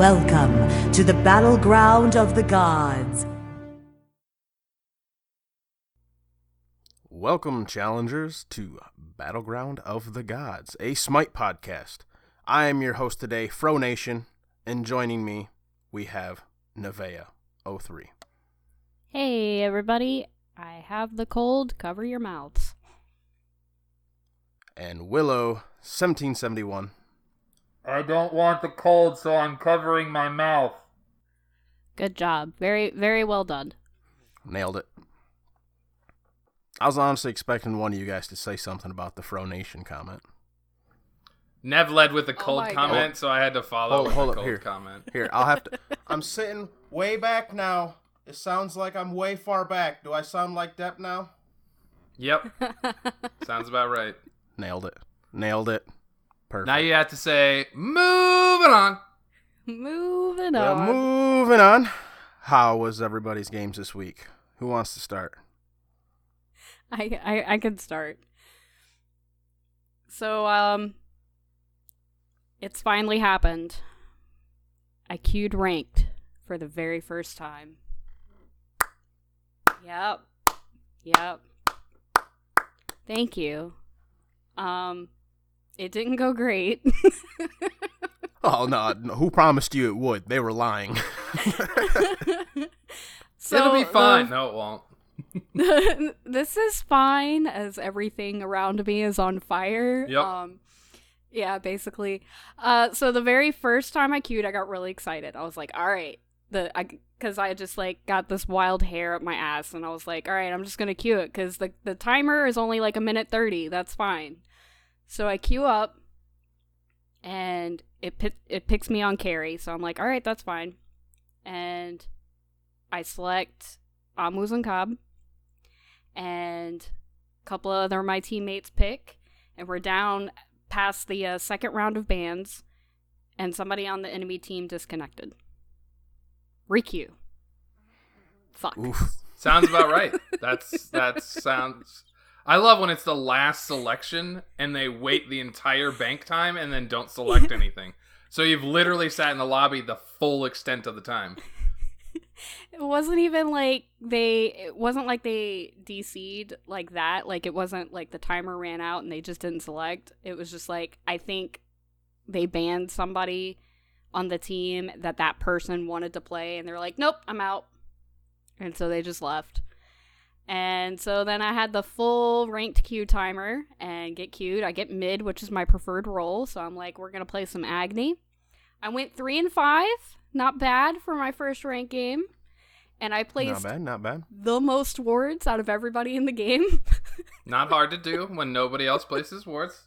Welcome to the battleground of the gods. Welcome, challengers, to Battleground of the Gods, a Smite podcast. I am your host today, Fro Nation, and joining me, we have Nevea03. Hey, everybody. I have the cold. Cover your mouths. And Willow, 1771. I don't want the cold, so I'm covering my mouth. Good job. Very, very well done. Nailed it. I was honestly expecting one of you guys to say something about the Fro Nation comment. Nev led with the cold comment, so I had to follow with the cold here. comment. Here, I'll have to... I'm sitting way back now. It sounds like I'm way far back. Do I sound like Depp now? Yep. Sounds about right. Nailed it. Perfect. Now you have to say, moving on. Moving Well, on. moving on. How was everybody's games this week? Who wants to start? I can start. So, it's finally happened. I queued ranked for the very first time. Yep. Thank you. It didn't go great. Oh, no. Who promised you it would? They were lying. It'll be fine. No, it won't. This is fine, as everything around me is on fire. Yep. Yeah, basically. So the very first time I queued, I got really excited. I was like, all right. Because I just, got this wild hair up my ass, and I was like, all right, I'm just going to queue it, because the timer is only, a minute 30. That's fine. So I queue up, and it picks me on carry, so I'm like, all right, that's fine. And I select Amuz and Cobb, and a couple of other my teammates pick, and we're down past the second round of bans, and somebody on the enemy team disconnected. Requeue. Fuck. Oof. Sounds about right. That sounds... I love when it's the last selection and they wait the entire bank time and then don't select anything. So you've literally sat in the lobby the full extent of the time. It wasn't even it wasn't like they DC'd like that. It wasn't like the timer ran out and they just didn't select. It was just I think they banned somebody on the team that person wanted to play, and they're like, nope, I'm out. And so they just left. And so then I had the full ranked queue timer and get queued. I get mid, which is my preferred role. So I'm like, we're going to play some Agni. I went 3-5. Not bad for my first rank game. And I placed Not bad. the most wards out of everybody in the game. Not hard to do when nobody else places wards.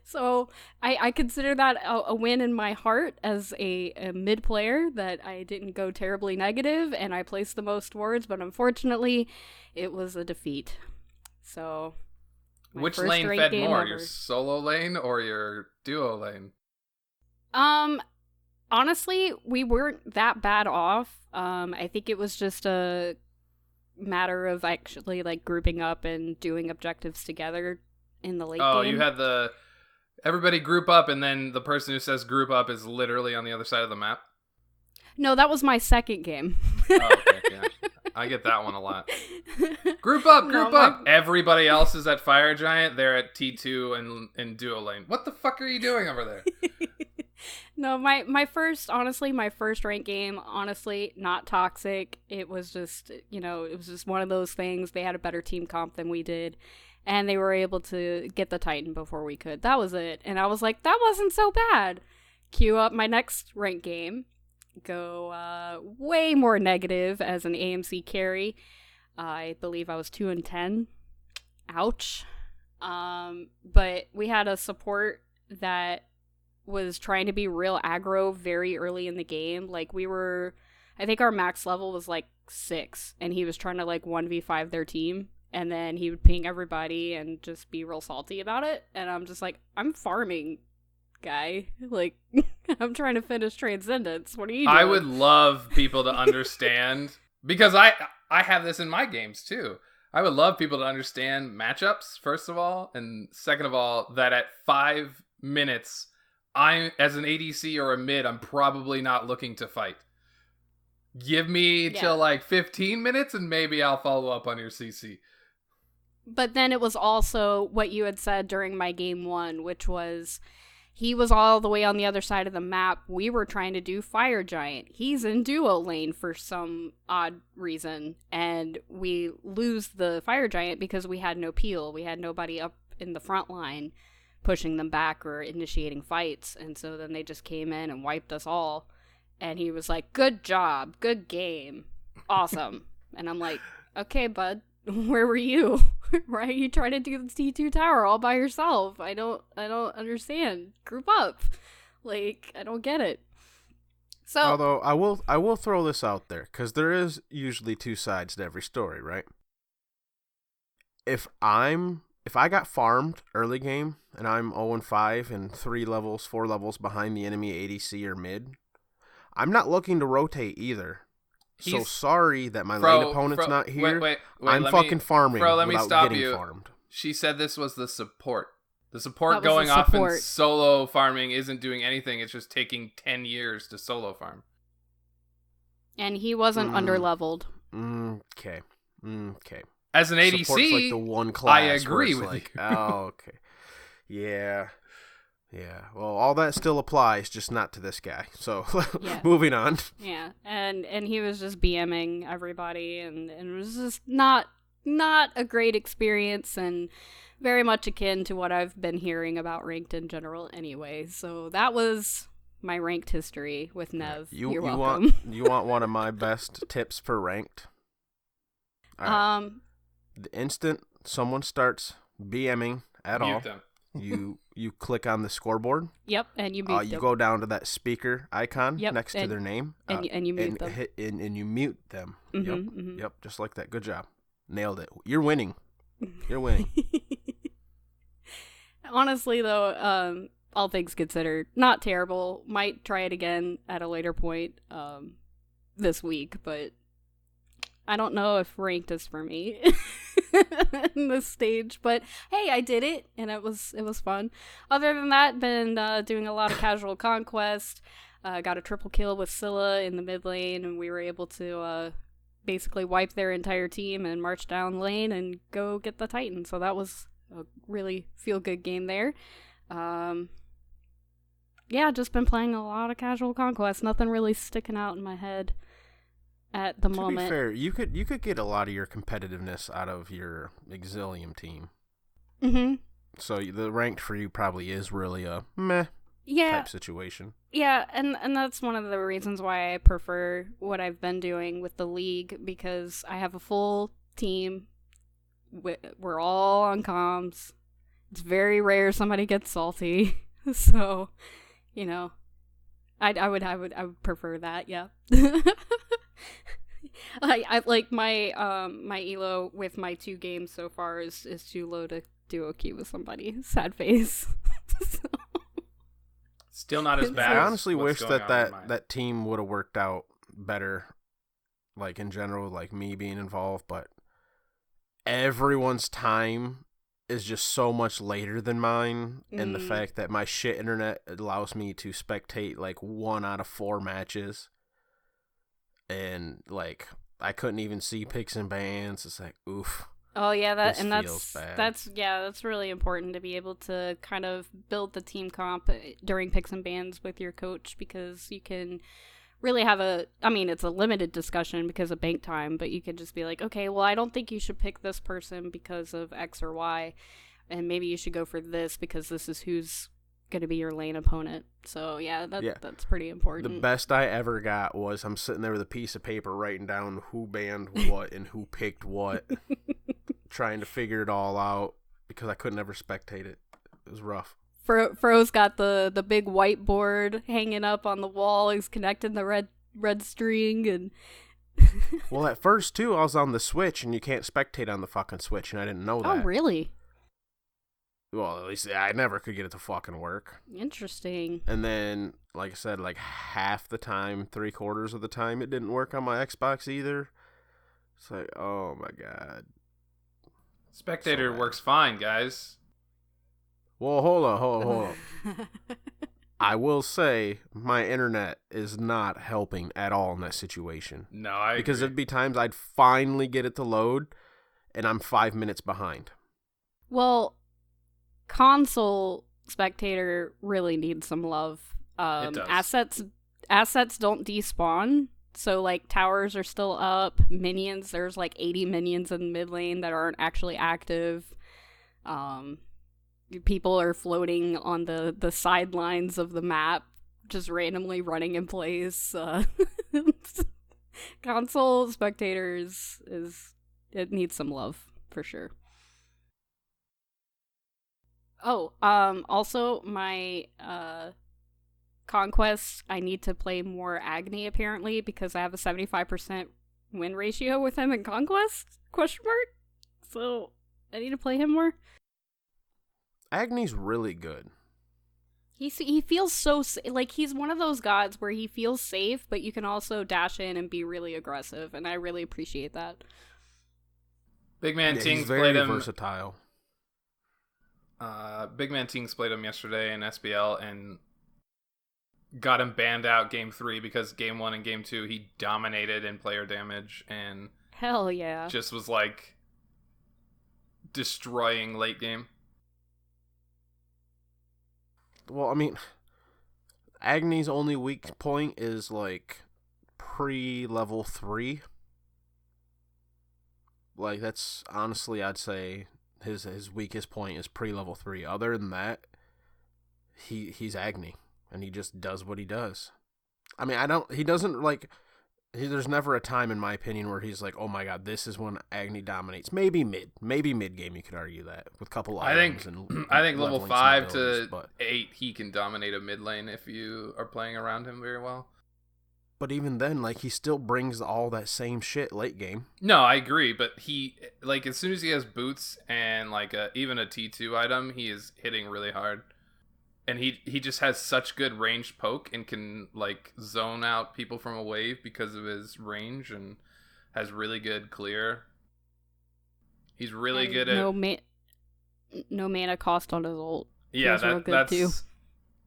So I consider that a win in my heart as a mid player, that I didn't go terribly negative and I placed the most wards, but unfortunately it was a defeat. So which lane fed more, your solo lane or your duo lane? Honestly, we weren't that bad off. I think it was just a matter of actually grouping up and doing objectives together in the late game. Oh, you had everybody group up, and then the person who says group up is literally on the other side of the map? No, that was my second game. Oh, okay, yeah. I get that one a lot. Group up! Everybody else is at Fire Giant, they're at T2 and Duo Lane. What the fuck are you doing over there? No, my first rank game, honestly, not toxic. It was just, it was just one of those things. They had a better team comp than we did. And they were able to get the Titan before we could. That was it. And I was like, that wasn't so bad. Queue up my next rank game. Go way more negative as an AMC carry. I believe I was 2-10. Ouch. But we had a support that was trying to be real aggro very early in the game. I think our max level was 6. And he was trying to 1v5 their team. And then he would ping everybody and just be real salty about it. And I'm just like, I'm farming, guy. I'm trying to finish Transcendence. What are you doing? I would love people to understand, because I have this in my games too. I would love people to understand matchups, first of all. And second of all, that at 5 minutes I, as an ADC or a mid, I'm probably not looking to fight. Give me till like 15 minutes and maybe I'll follow up on your CC. But then it was also what you had said during my game 1, which was he was all the way on the other side of the map. We were trying to do Fire Giant. He's in duo lane for some odd reason, and we lose the Fire Giant because we had no peel. We had nobody up in the front line pushing them back or initiating fights, and so then they just came in and wiped us all. And he was like, "Good job, good game, awesome." And I'm like, "Okay, bud, where were you? Right? You trying to do the T2 tower all by yourself? I don't understand. Group up. Like, I don't get it." So, although I will throw this out there, because there is usually two sides to every story, right? If I got farmed early game and I'm 0-5 and 4 levels behind the enemy ADC or mid, I'm not looking to rotate either. So sorry that my lane opponent's not here. Wait, I'm fucking farming let me without stop getting you. farmed. She said this was the support. The support That was going the off and support. solo farming isn't doing anything. It's just taking 10 years to solo farm. and he wasn't underleveled. Okay. As an ADC, Support's like the one class I where agree it's with like, you. Oh, okay. Yeah. Well, all that still applies, just not to this guy. So, Yeah. moving on. Yeah, and he was just BMing everybody, and it was just not a great experience, and very much akin to what I've been hearing about ranked in general anyway. So that was my ranked history with Nev. You're welcome. You want one of my best tips for ranked? All right. The instant someone starts BMing at Mute all, them. you click on the scoreboard. Yep, and you mute You them. go down to that speaker icon next to their name, and you mute them. and you mute them. Mhm. Yep, just like that. Good job, nailed it. You're winning. You're winning. Honestly, though, all things considered, not terrible. Might try it again at a later point this week, but I don't know if ranked is for me in this stage. But hey, I did it, and it was fun. Other than that, been doing a lot of casual conquest. Got a triple kill with Scylla in the mid lane, and we were able to basically wipe their entire team and march down lane and go get the Titan. So that was a really feel-good game there. Yeah, just been playing a lot of casual conquest. Nothing really sticking out in my head at the moment. To be fair, you could get a lot of your competitiveness out of your Exilium team. Mm-hmm. So the ranked for you probably is really a meh type situation. Yeah, and that's one of the reasons why I prefer what I've been doing with the league, because I have a full team. We're all on comms. It's very rare somebody gets salty. So, you know, I would prefer that, yeah. I like my my elo with my 2 games so far is too low to duo queue with somebody. Sad face. So. Still not as bad. I honestly wish that that team would have worked out better, like in general, like me being involved, but everyone's time is just so much later than mine, and the fact that my shit internet allows me to spectate like 1 out of 4 matches, and like I couldn't even see picks and bans. It's like, oof. Oh yeah, that's really important to be able to kind of build the team comp during picks and bans with your coach, because you can really have it's a limited discussion because of bank time, but you could just be like, okay, well, I don't think you should pick this person because of X or Y, and maybe you should go for this because this is who's going to be your lane opponent. So yeah, that's pretty important. The best I ever got was I'm sitting there with a piece of paper writing down who banned what and who picked what, trying to figure it all out because I couldn't ever spectate it. It was rough. Fro's got the big whiteboard hanging up on the wall. He's connecting the red string, and well, at first too, I was on the Switch, and you can't spectate on the fucking Switch, and I didn't know that. Oh, really? Well, at least I never could get it to fucking work. Interesting. And then, like I said, like half the time, 3/4 of the time, it didn't work on my Xbox either. It's like, oh my god. Spectator works fine, guys. Well, hold on. I will say my internet is not helping at all in that situation. No, I Because agree. there'd be times I'd finally get it to load, and I'm 5 minutes behind. Well, console spectator really needs some love. It does. Assets don't despawn, so like towers are still up. Minions, there's like 80 minions in mid lane that aren't actually active. People are floating on the sidelines of the map, just randomly running in place. Console spectators it needs some love for sure. Oh, also my Conquest, I need to play more Agni apparently because I have a 75% win ratio with him in Conquest? Question mark? So I need to play him more. Agni's really good. He feels so like he's one of those gods where he feels safe, but you can also dash in and be really aggressive, and I really appreciate that. Big Man Yeah, Tings he's very played him. versatile. Big Man Tings played him yesterday in SBL and got him banned out game 3 because game 1 and game 2 he dominated in player damage and Hell yeah. just was like destroying late game. Well, I mean, Agni's only weak point is like pre-level 3. Like that's honestly, I'd say his weakest point is pre-level 3. Other than that, he's Agni, and he just does what he does. I mean, he doesn't like. There's never a time in my opinion where he's like, oh my god, this is when Agni dominates. Maybe mid game you could argue that with a couple I items. I think level leveling some 5 abilities, to 8 he can dominate a mid lane if you are playing around him very well. But even then, like, he still brings all that same shit late game. No, I agree, but he, like, as soon as he has boots and, like, even a T2 item, he is hitting really hard. And he just has such good ranged poke and can, like, zone out people from a wave because of his range and has really good clear. He's really And good at... no mana cost on his ult. Yeah, Feels real good too.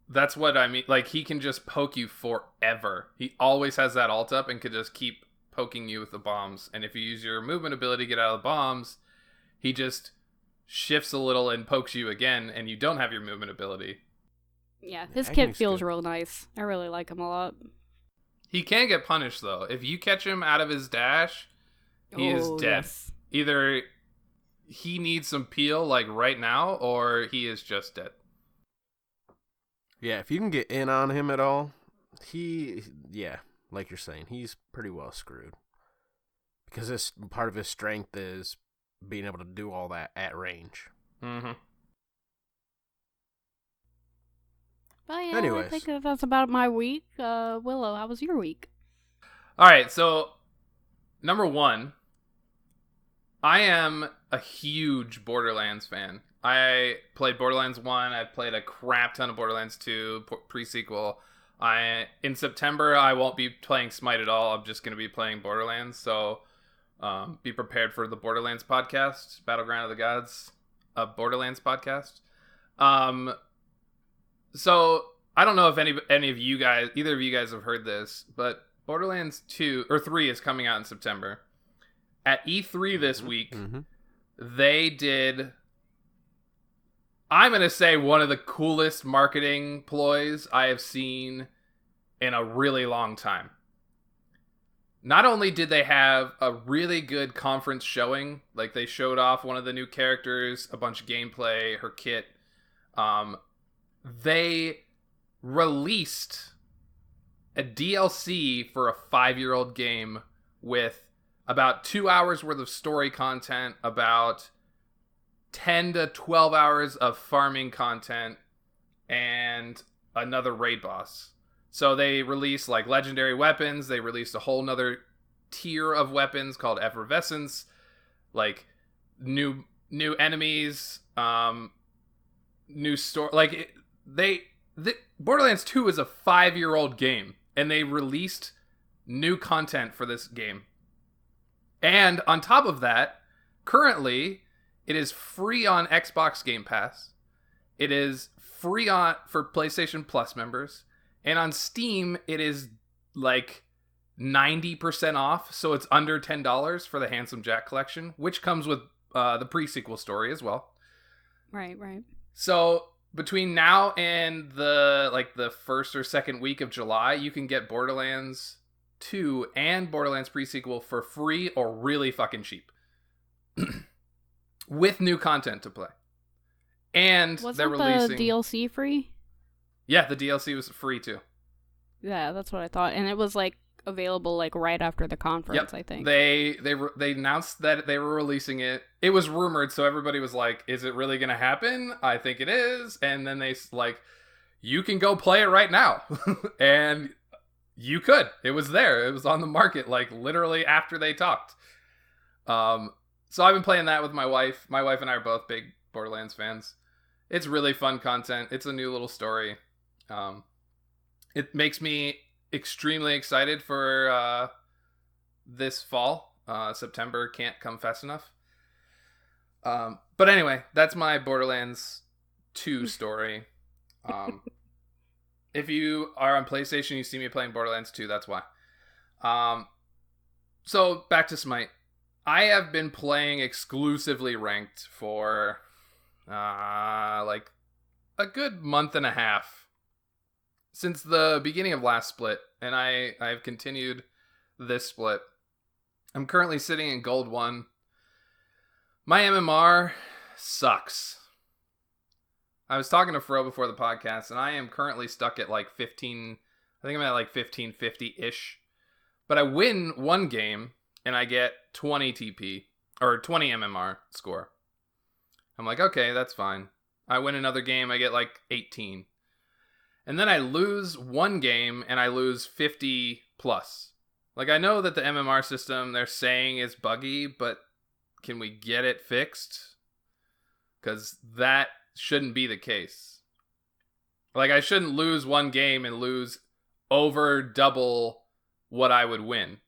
That's what I mean. Like, he can just poke you forever. He always has that ult up and can just keep poking you with the bombs. And if you use your movement ability to get out of the bombs, he just shifts a little and pokes you again, and you don't have your movement ability. Yeah, his Agni's kit feels good. real nice. I really like him a lot. He can get punished, though. If you catch him out of his dash, he is dead. Yes. Either he needs some peel, like, right now, or he is just dead. Yeah, if you can get in on him at all, like you're saying, he's pretty well screwed. Because part of his strength is being able to do all that at range. Mm-hmm. But yeah, Anyways. I think that's about my week. Willow, how was your week? All right, so number 1, I am a huge Borderlands fan. I played Borderlands 1. I played a crap ton of Borderlands 2 pre-sequel. In September, I won't be playing Smite at all. I'm just going to be playing Borderlands. So be prepared for the Borderlands podcast, Battleground of the Gods, Borderlands podcast. So I don't know if any of you guys, either of you guys have heard this, but Borderlands 2 or 3 is coming out in September. At E3 this week, they did, I'm going to say, one of the coolest marketing ploys I have seen in a really long time. Not only did they have a really good conference showing, like they showed off one of the new characters, a bunch of gameplay, her kit, they released a DLC for a 5-year-old game with about 2 hours worth of story content, about 10 to 12 hours of farming content, and another raid boss. So they released like legendary weapons. They released a whole nother tier of weapons called Effervescence, like new enemies, new story. Like Borderlands 2 is a 5-year-old game, and they released new content for this game. And on top of that, currently, it is free on Xbox Game Pass. It is free for PlayStation Plus members, and on Steam it is like 90% off, so it's under $10 for the Handsome Jack collection, which comes with the pre-sequel story as well. Right. So between now and the first or second week of July, you can get Borderlands 2 and Borderlands pre-sequel for free or really fucking cheap. With new content to play. And they're releasing the DLC free? Yeah, the DLC was free too. Yeah, that's what I thought. And it was like available like right after the conference, I think. They announced that they were releasing it. It was rumored, so everybody was like, is it really going to happen? I think it is. And then they like, you can go play it right now. And you could. It was there. It was on the market like literally after they talked. So I've been playing that with my wife. My wife and I are both big Borderlands fans. It's really fun content. It's a new little story. It makes me extremely excited for this fall. September can't come fast enough. But anyway, that's my Borderlands 2 story. If you are on PlayStation, you see me playing Borderlands 2, that's why. So back to Smite. I have been playing exclusively ranked for like a good month and a half since the beginning of last split, and I've continued this split. I'm currently sitting in Gold 1. My MMR sucks. I was talking to Fro before the podcast, and I am currently stuck at like 15. I think I'm at like 1550-ish. But I win one game, and I get 20 TP, or 20 MMR score. I'm like, okay, that's fine. I win another game, I get like 18. And then I lose one game, and I lose 50 plus. Like, I know that the MMR system they're saying is buggy, but can we get it fixed? Because that shouldn't be the case. Like, I shouldn't lose one game and lose over double what I would win.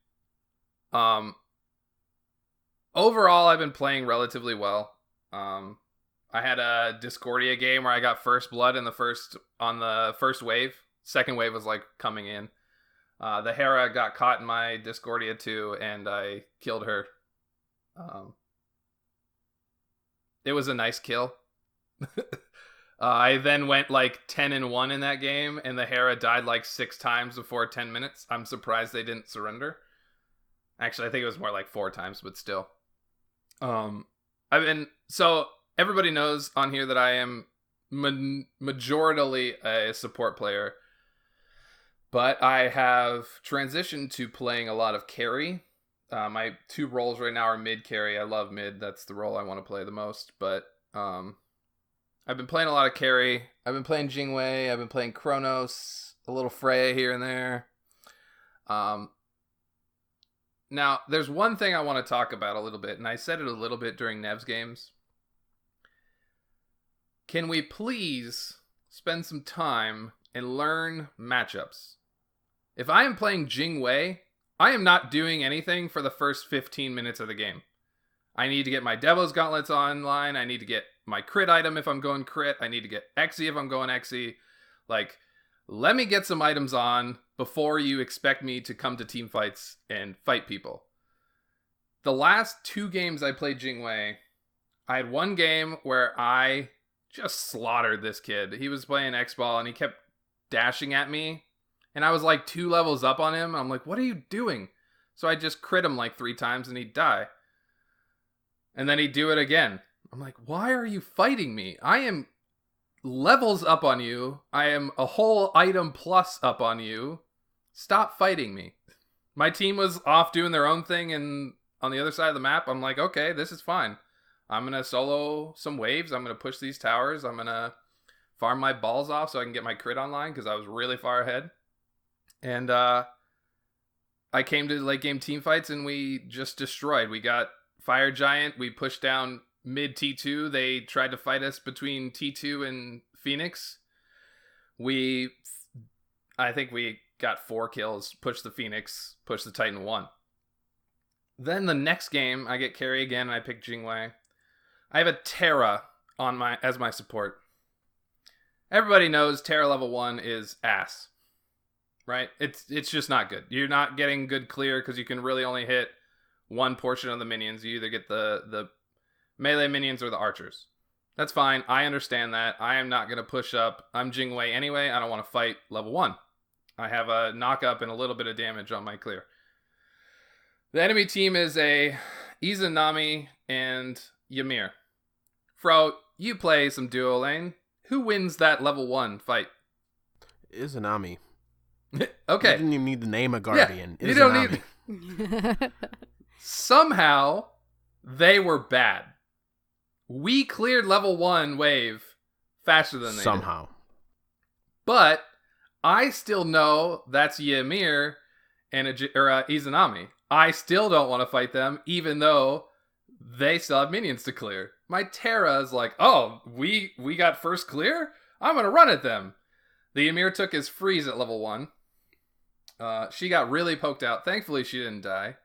Overall, I've been playing relatively well. I had a Discordia game where I got first blood on the first wave. Second wave was like coming in. The Hera got caught in my Discordia too, and I killed her. It was a nice kill. I then went like 10-1 in that game, and the Hera died like 6 times before 10 minutes. I'm surprised they didn't surrender. Actually, I think it was more like 4 times, but still. So everybody knows on here that I am majoritarily a support player, but I have transitioned to playing a lot of carry. My 2 roles right now are mid carry. I love mid. That's the role I want to play the most, but I've been playing a lot of carry. I've been playing Jingwei. I've been playing Kronos, a little Freya here and there. Now, there's one thing I want to talk about a little bit, and I said it a little bit during Nev's games. Can we please spend some time and learn matchups? If I am playing Jingwei, I am not doing anything for the first 15 minutes of the game. I need to get my Devil's Gauntlets online. I need to get my crit item if I'm going crit. I need to get Xe if I'm going Xe. Like, let me get some items on before you expect me to come to team fights and fight people. The last 2 games I played Jingwei, I had one game where I just slaughtered this kid. He was playing X-Ball and he kept dashing at me. And I was like 2 levels up on him. I'm like, what are you doing? So I just crit him like 3 times and he'd die. And then he'd do it again. I'm like, why are you fighting me? I am levels up on you. I am a whole item plus up on you. Stop fighting me. My team was off doing their own thing and on the other side of the map. I'm like, okay, this is fine. I'm going to solo some waves. I'm going to push these towers. I'm going to farm my balls off so I can get my crit online because I was really far ahead. And I came to late game team fights and we just destroyed. We got Fire Giant. We pushed down mid T2. They tried to fight us between T2 and Phoenix. I think we got 4 kills, pushed the Phoenix, pushed the Titan 1. Then the next game, I get carry again and I pick Jingwei. I have a Terra as my support. Everybody knows Terra level 1 is ass. Right? It's just not good. You're not getting good clear because you can really only hit one portion of the minions. You either get the melee minions or the archers. That's fine. I understand that. I am not going to push up. I'm Jingwei anyway. I don't want to fight level 1. I have a knock up and a little bit of damage on my clear. The enemy team is a Izanami and Ymir. Fro, you play some duo lane. Who wins that level 1 fight? Izanami. Okay. You didn't even need to name a guardian. Yeah, you don't need. Somehow, they were bad. We cleared level 1 wave faster than they somehow. did. But I still know that's Ymir and Izanami. I still don't want to fight them, even though they still have minions to clear. My Terra is like, oh, we got first clear? I'm going to run at them. The Ymir took his freeze at level 1. She got really poked out. Thankfully, she didn't die.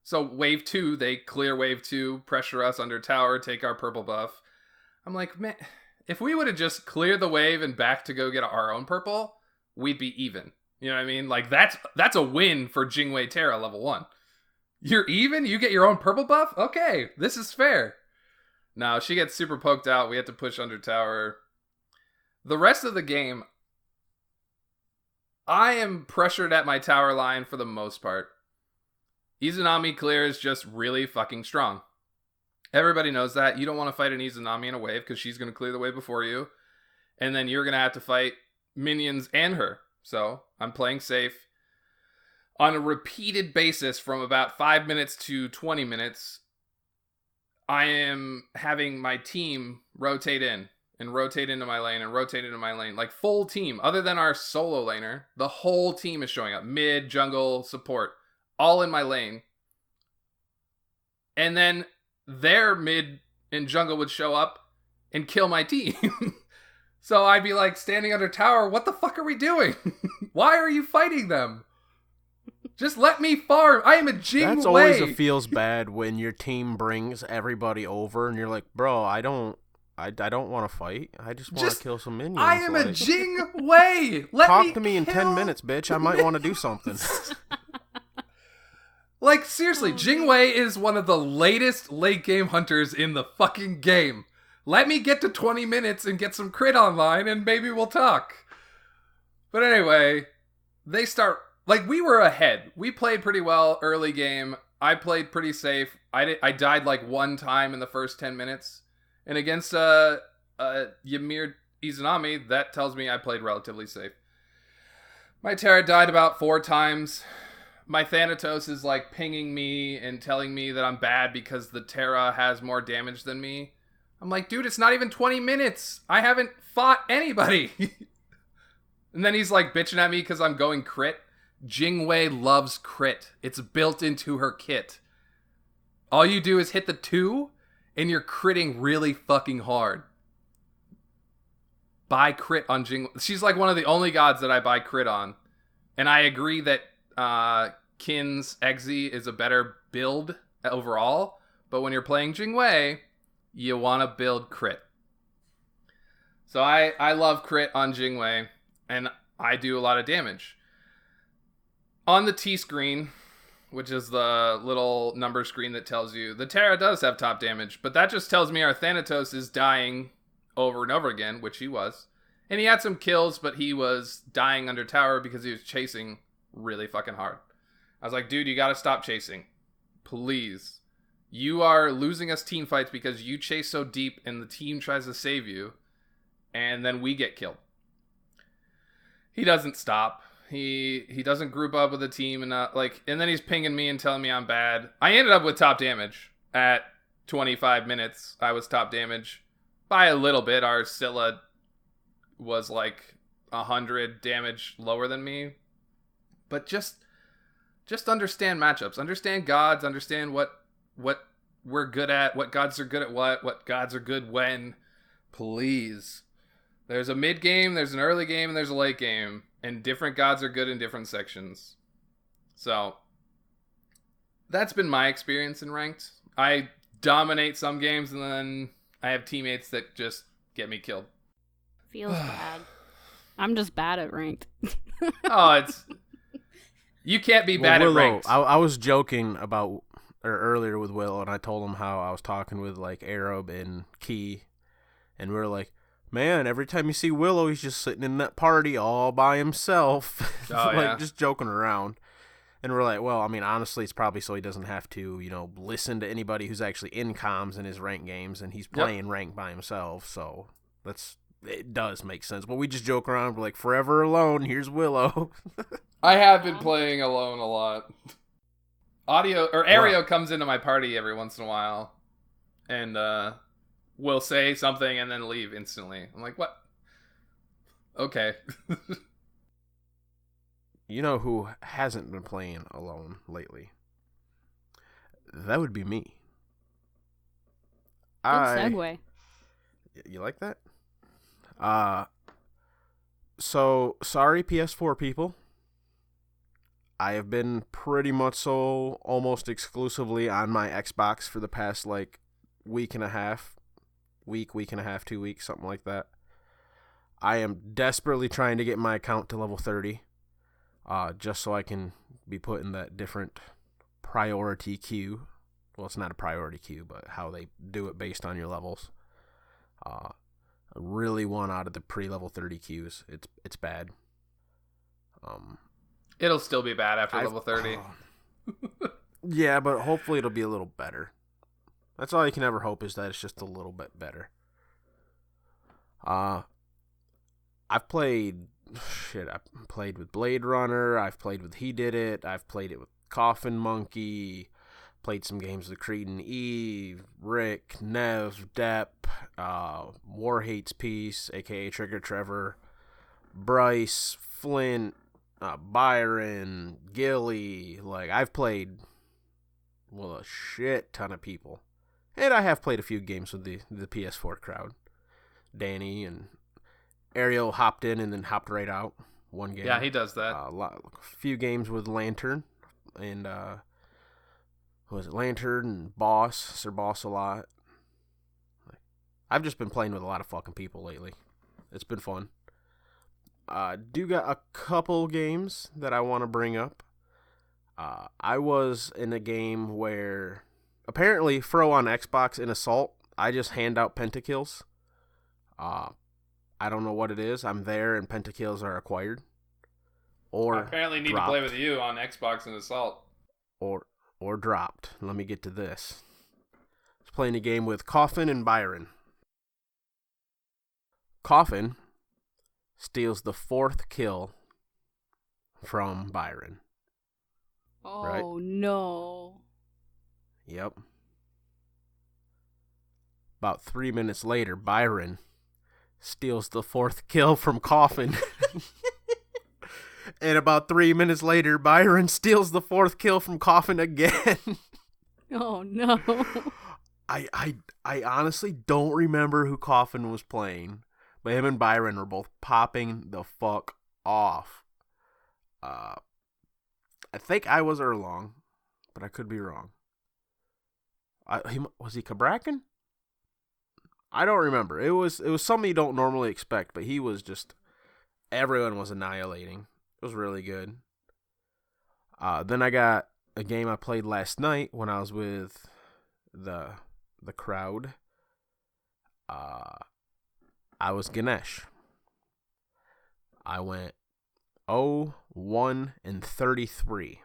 So wave 2, they clear wave 2, pressure us under tower, take our purple buff. I'm like, man, if we would have just cleared the wave and back to go get our own purple, we'd be even. You know what I mean? Like, that's a win for Jingwei Terra level 1. You're even? You get your own purple buff? Okay, this is fair. No, she gets super poked out. We had to push under tower. The rest of the game, I am pressured at my tower line for the most part. Izanami clear is just really fucking strong. Everybody knows that. You don't want to fight an Izanami in a wave because she's going to clear the wave before you. And then you're going to have to fight minions and her. So I'm playing safe. On a repeated basis from about 5 minutes to 20 minutes, I am having my team rotate in and rotate into my lane and rotate into my lane. Like full team. Other than our solo laner, the whole team is showing up. Mid, jungle, support. All in my lane. And then their mid and jungle would show up and kill my team. So I'd be like standing under tower. What the fuck are we doing? Why are you fighting them? Just let me farm. I am a Jingwei. That's always a feels bad when your team brings everybody over and you're like, bro, I don't want to fight. I just want to kill some minions. I am a Jingwei. Talk to me in 10 minutes, bitch. I might want to do something. Like, seriously, Jingwei is one of the latest late game hunters in the fucking game. Let me get to 20 minutes and get some crit online and maybe we'll talk. But anyway, they start... Like, we were ahead. We played pretty well early game. I played pretty safe. I died like one time in the first 10 minutes. And against Ymir Izanami, that tells me I played relatively safe. My Terra died about 4 times. My Thanatos is like pinging me and telling me that I'm bad because the Terra has more damage than me. I'm like, dude, it's not even 20 minutes. I haven't fought anybody. And then he's like bitching at me because I'm going crit. Jingwei loves crit. It's built into her kit. All you do is hit the 2 and you're critting really fucking hard. Buy crit on Jingwei. She's like one of the only gods that I buy crit on. And I agree that Kin's Exe is a better build overall. But when you're playing Jingwei, you want to build crit. So I love crit on Jingwei. And I do a lot of damage. On the T screen, which is the little number screen that tells you, the Terra does have top damage, but that just tells me our Thanatos is dying over and over again, which he was. And he had some kills, but he was dying under tower because he was chasing really fucking hard. I was like, dude, you gotta stop chasing. Please. You are losing us team fights because you chase so deep and the team tries to save you, and then we get killed. He doesn't stop. He doesn't group up with the team and and then he's pinging me and telling me I'm bad. I ended up with top damage at 25 minutes. I was top damage by a little bit. Our Scylla was like 100 damage lower than me. But just understand matchups, understand gods, understand what we're good at, what gods are good at what gods are good when. Please. There's a mid game, there's an early game, and there's a late game. And different gods are good in different sections. So, that's been my experience in ranked. I dominate some games, and then I have teammates that just get me killed. Feels bad. I'm just bad at ranked. Oh, you can't be bad Willow, at ranked. I was joking about earlier with Will, and I told him how I was talking with like Arab and Key, and we were like, man, every time you see Willow, he's just sitting in that party all by himself, Oh, like yeah. just joking around. And we're like, well, I mean, honestly, it's probably so he doesn't have to, listen to anybody who's actually in comms in his ranked games, and he's playing ranked by himself. So it does make sense. But we just joke around. We're like, forever alone. Here's Willow. I have been playing alone a lot. Aereo comes into my party every once in a while, and will say something and then leave instantly. I'm like, what? Okay. You know who hasn't been playing alone lately? That would be me. Good segue. You like that? So, sorry, PS4 people. I have been pretty much so almost exclusively on my Xbox for the past, week and a half, 2 weeks, something like that. I am desperately trying to get my account to level 30, just so I can be put in that different priority queue. Well, it's not a priority queue, but how they do it based on your levels. I really want out of the pre-level 30 queues. It's bad. It'll still be bad after level 30. Yeah, but hopefully it'll be a little better. That's all you can ever hope, is that it's just a little bit better. I've played with Blade Runner, I've played with He Did It, I've played it with Coffin Monkey, played some games with Creed and Eve, Rick, Nev, Depp, War Hates Peace, aka Trigger Trevor, Bryce, Flint, Byron, Gilly. I've played a shit ton of people. And I have played a few games with the PS4 crowd. Danny and Ariel hopped in and then hopped right out. One game. Yeah, he does that. A few games with Lantern and Lantern and Boss, Sir Boss a lot. I've just been playing with a lot of fucking people lately. It's been fun. Do got a couple games that I want to bring up. I was in a game where apparently Fro on Xbox in Assault, I just hand out pentakills. I don't know what it is. I'm there and pentakills are acquired. Or I apparently need dropped. to play with you on Xbox and Assault. Or dropped. Let me get to this. I was playing a game with Coffin and Byron. Coffin steals the 4th kill from Byron. Oh, right? No. Yep. About 3 minutes later, Byron steals the 4th kill from Coffin. And about 3 minutes later, Byron steals the 4th kill from Coffin again. Oh, no. I honestly don't remember who Coffin was playing, but him and Byron were both popping the fuck off. I think I was Erlong, but I could be wrong. Was he Kabrakan? I don't remember. It was something you don't normally expect, but he was just, everyone was annihilating. It was really good. Then I got a game I played last night when I was with the crowd. I was Ganesh. I went 0-1 and 33.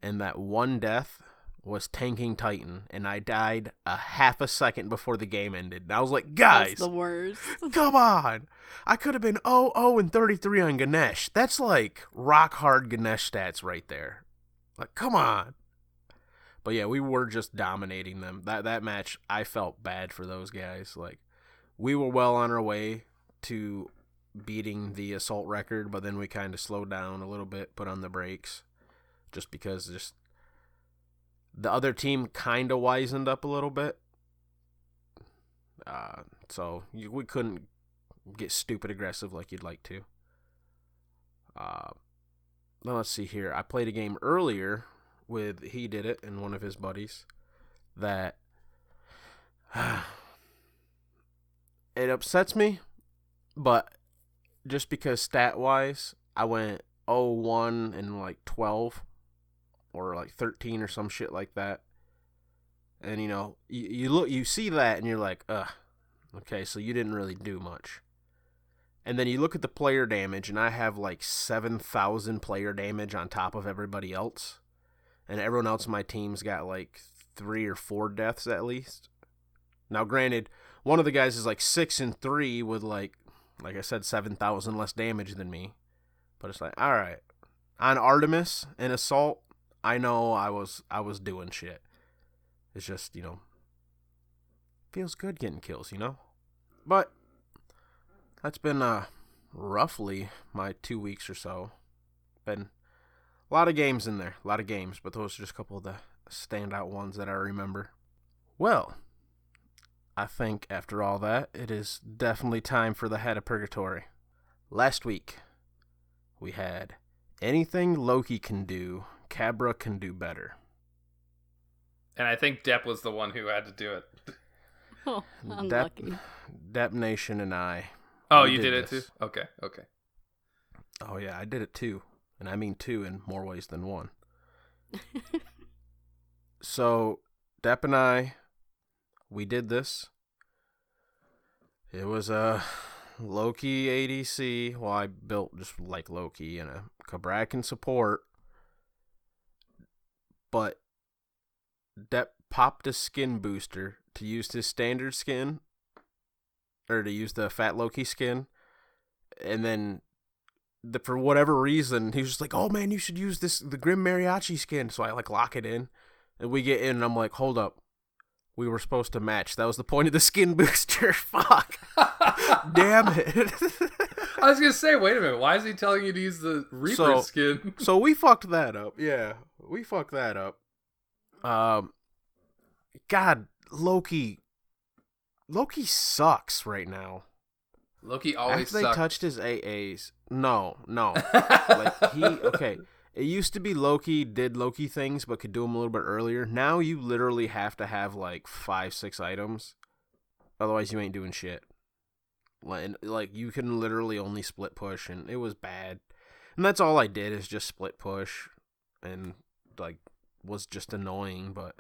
And that one death was tanking Titan, and I died a half a second before the game ended. And I was like, guys, That's the worst. come on. I could have been 0-0 and 33 on Ganesh. That's rock hard Ganesh stats right there. Come on. But yeah, we were just dominating them. That match, I felt bad for those guys. We were well on our way to beating the Assault record, but then we kind of slowed down a little bit, put on the brakes, just because the other team kind of wisened up a little bit. So we couldn't get stupid aggressive like you'd like to. Now let's see here. I played a game earlier with He Did It and one of his buddies that it upsets me, But just because stat-wise, I went 0-1 and like 12 or like 13 or some shit like that. And you see that and you're like, ugh, okay, so you didn't really do much. And then you look at the player damage, and I have like 7,000 player damage on top of everybody else. And everyone else in my team's got like 3 or 4 deaths at least. Now, granted, one of the guys is like 6-3 with like I said, 7,000 less damage than me. But it's like, all right, on Artemis and Assault, I know I was doing shit. It's just, feels good getting kills, But that's been roughly my 2 weeks or so. Been a lot of games in there, but those are just a couple of the standout ones that I remember. Well, I think after all that, it is definitely time for the Head of Purgatory. Last week, we had anything Loki can do, Cabra can do better. And I think Depp was the one who had to do it. Oh, unlucky. Depp Nation and I. Oh, you did it too? Okay. Oh, yeah, I did it too. And I mean 2 in more ways than 1. So, Depp and I, we did this. It was a Loki ADC. Well, I built just like Loki and a Cabrakan support. But Depp popped a skin booster to use his standard skin, or to use the Fat Loki skin, and then for whatever reason, he was just like, oh man, you should use the Grim Mariachi skin. So I like lock it in, and we get in, and I'm like, hold up. We were supposed to match. That was the point of the skin booster. Fuck. Damn it. I was going to say, wait a minute. Why is he telling you to use the Reaper skin? So we fucked that up. Yeah, we fucked that up. God, Loki sucks right now. Loki always After sucks. they touched his AAs. No. Okay. It used to be Loki did Loki things, but could do them a little bit earlier. Now you literally have to have like 5-6 items. Otherwise you ain't doing shit. Like you can literally only split push, and it was bad. And that's all I did is just split push, and like was just annoying, but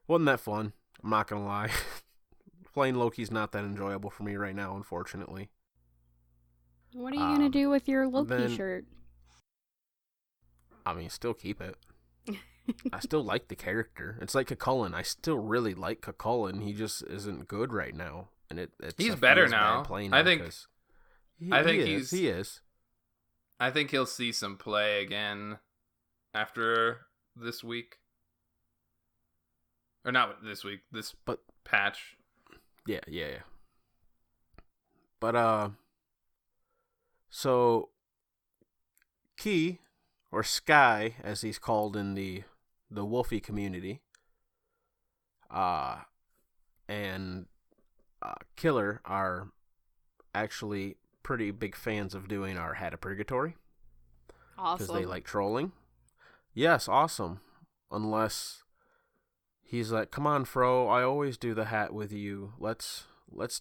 wasn't that fun. I'm not gonna lie. Playing Loki's not that enjoyable for me right now, unfortunately. What are you gonna do with your Loki shirt? I mean, still keep it. I still like the character. It's like Cucullin. I still really like Cucullin. He just isn't good right now, and he's better now. I think he is. I think he'll see some play again after this week, or not this week. But patch. Yeah. But so Key, or Sky, as he's called in the Wolfie community, and Killer are actually pretty big fans of doing our Hat of Purgatory. Awesome. Because they like trolling. Yes, awesome. Unless he's like, come on, Fro, I always do the hat with you. Let's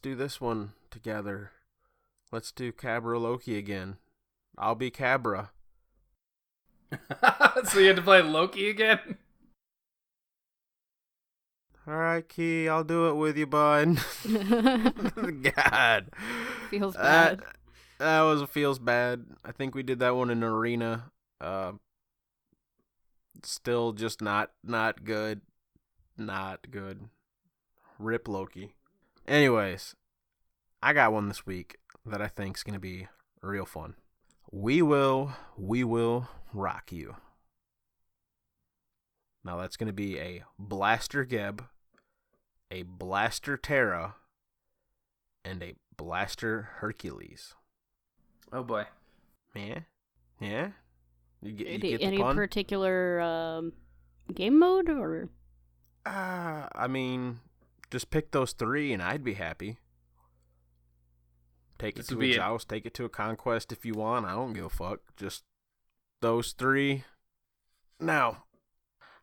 do this one together. Let's do Cabra Loki again. I'll be Cabra. So you had to play Loki again? Alright, Key, I'll do it with you, bud. God. Feels bad. That feels bad. I think we did that one in Arena. Still just not good. Not good. Rip Loki. Anyways, I got one this week that I think is going to be real fun. We will rock you. Now that's going to be a Blaster Geb, a Blaster Terra, and a Blaster Hercules. Oh boy. Yeah? You get the Any pun? particular game mode, or? I mean, just pick those 3 and I'd be happy. Take it to a joust, take it to a conquest if you want. I don't give a fuck. Just those 3. Now,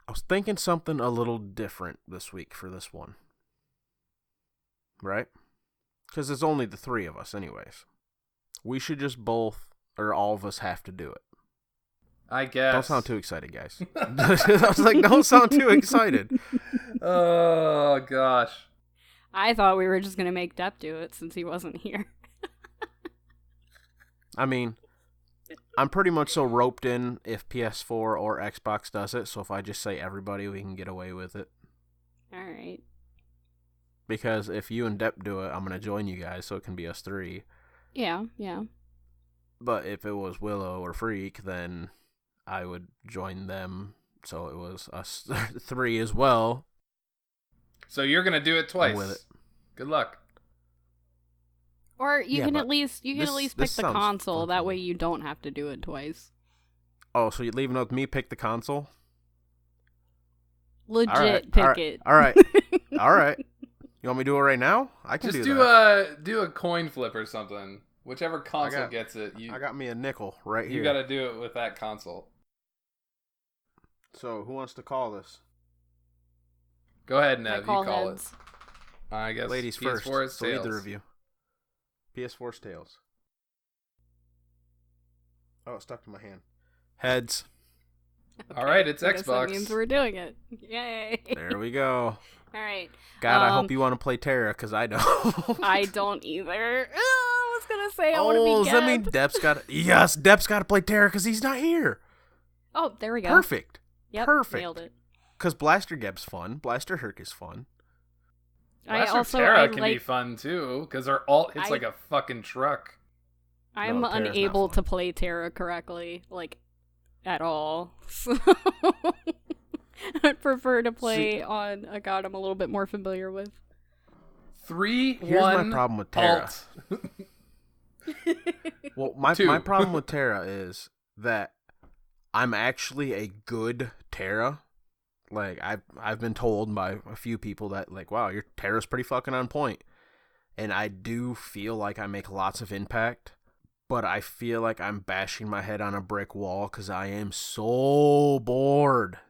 I was thinking something a little different this week for this one. Right? Because it's only the 3 of us anyways. We should just both, or all of us, have to do it. I guess. Don't sound too excited, guys. I was like, don't sound too excited. Oh, gosh. I thought we were just going to make Depp do it since he wasn't here. I mean, I'm pretty much so roped in if PS4 or Xbox does it, so if I just say everybody, we can get away with it. All right. Because if you and Depp do it, I'm going to join you guys, so it can be us three. Yeah. But if it was Willow or Freak, then I would join them, so it was us three as well. So you're going to do it twice. I'm with it. Good luck. Or you can at least pick the sounds console. fun. That way you don't have to do it twice. Oh, so you're leaving it with me pick the console? Legit pick it. All right. All right. You want me to do it right now? I can Just do that. do a coin flip or something. Whichever console gets it, I got me a nickel right here. You got to do it with that console. So, who wants to call this? Go ahead, Nev. You call heads. it. I guess Ladies PS4 first. is So tails. either of you. PS4's tails. Oh, it stuck to my hand. Heads. Okay. All right, it's I guess that Xbox. means we're doing it. Yay. There we go. All right. God, I hope you want to play Terra, because I don't. I don't either. I was going to say I want to be does that mean Geb. Depp's got to... Yes, Depp's got to play Terra, because he's not here. Oh, there we go. Perfect. Yep, Perfect. nailed it. Because Blaster Geb's fun. Blaster Herc is fun. Blaster Terra can be fun too, because our alt hits like a fucking truck. I'm No, Terra's not unable fun. to play Terra correctly, like, at all. So I'd prefer to play on a god I'm a little bit more familiar with. 3, Here's 1, my problem with Terra. alt. Well, my Two. problem with Terra is that I'm actually a good Terra. Like, I've been told by a few people that, like, wow, your Terra's pretty fucking on point. And I do feel like I make lots of impact, but I feel like I'm bashing my head on a brick wall because I am so bored.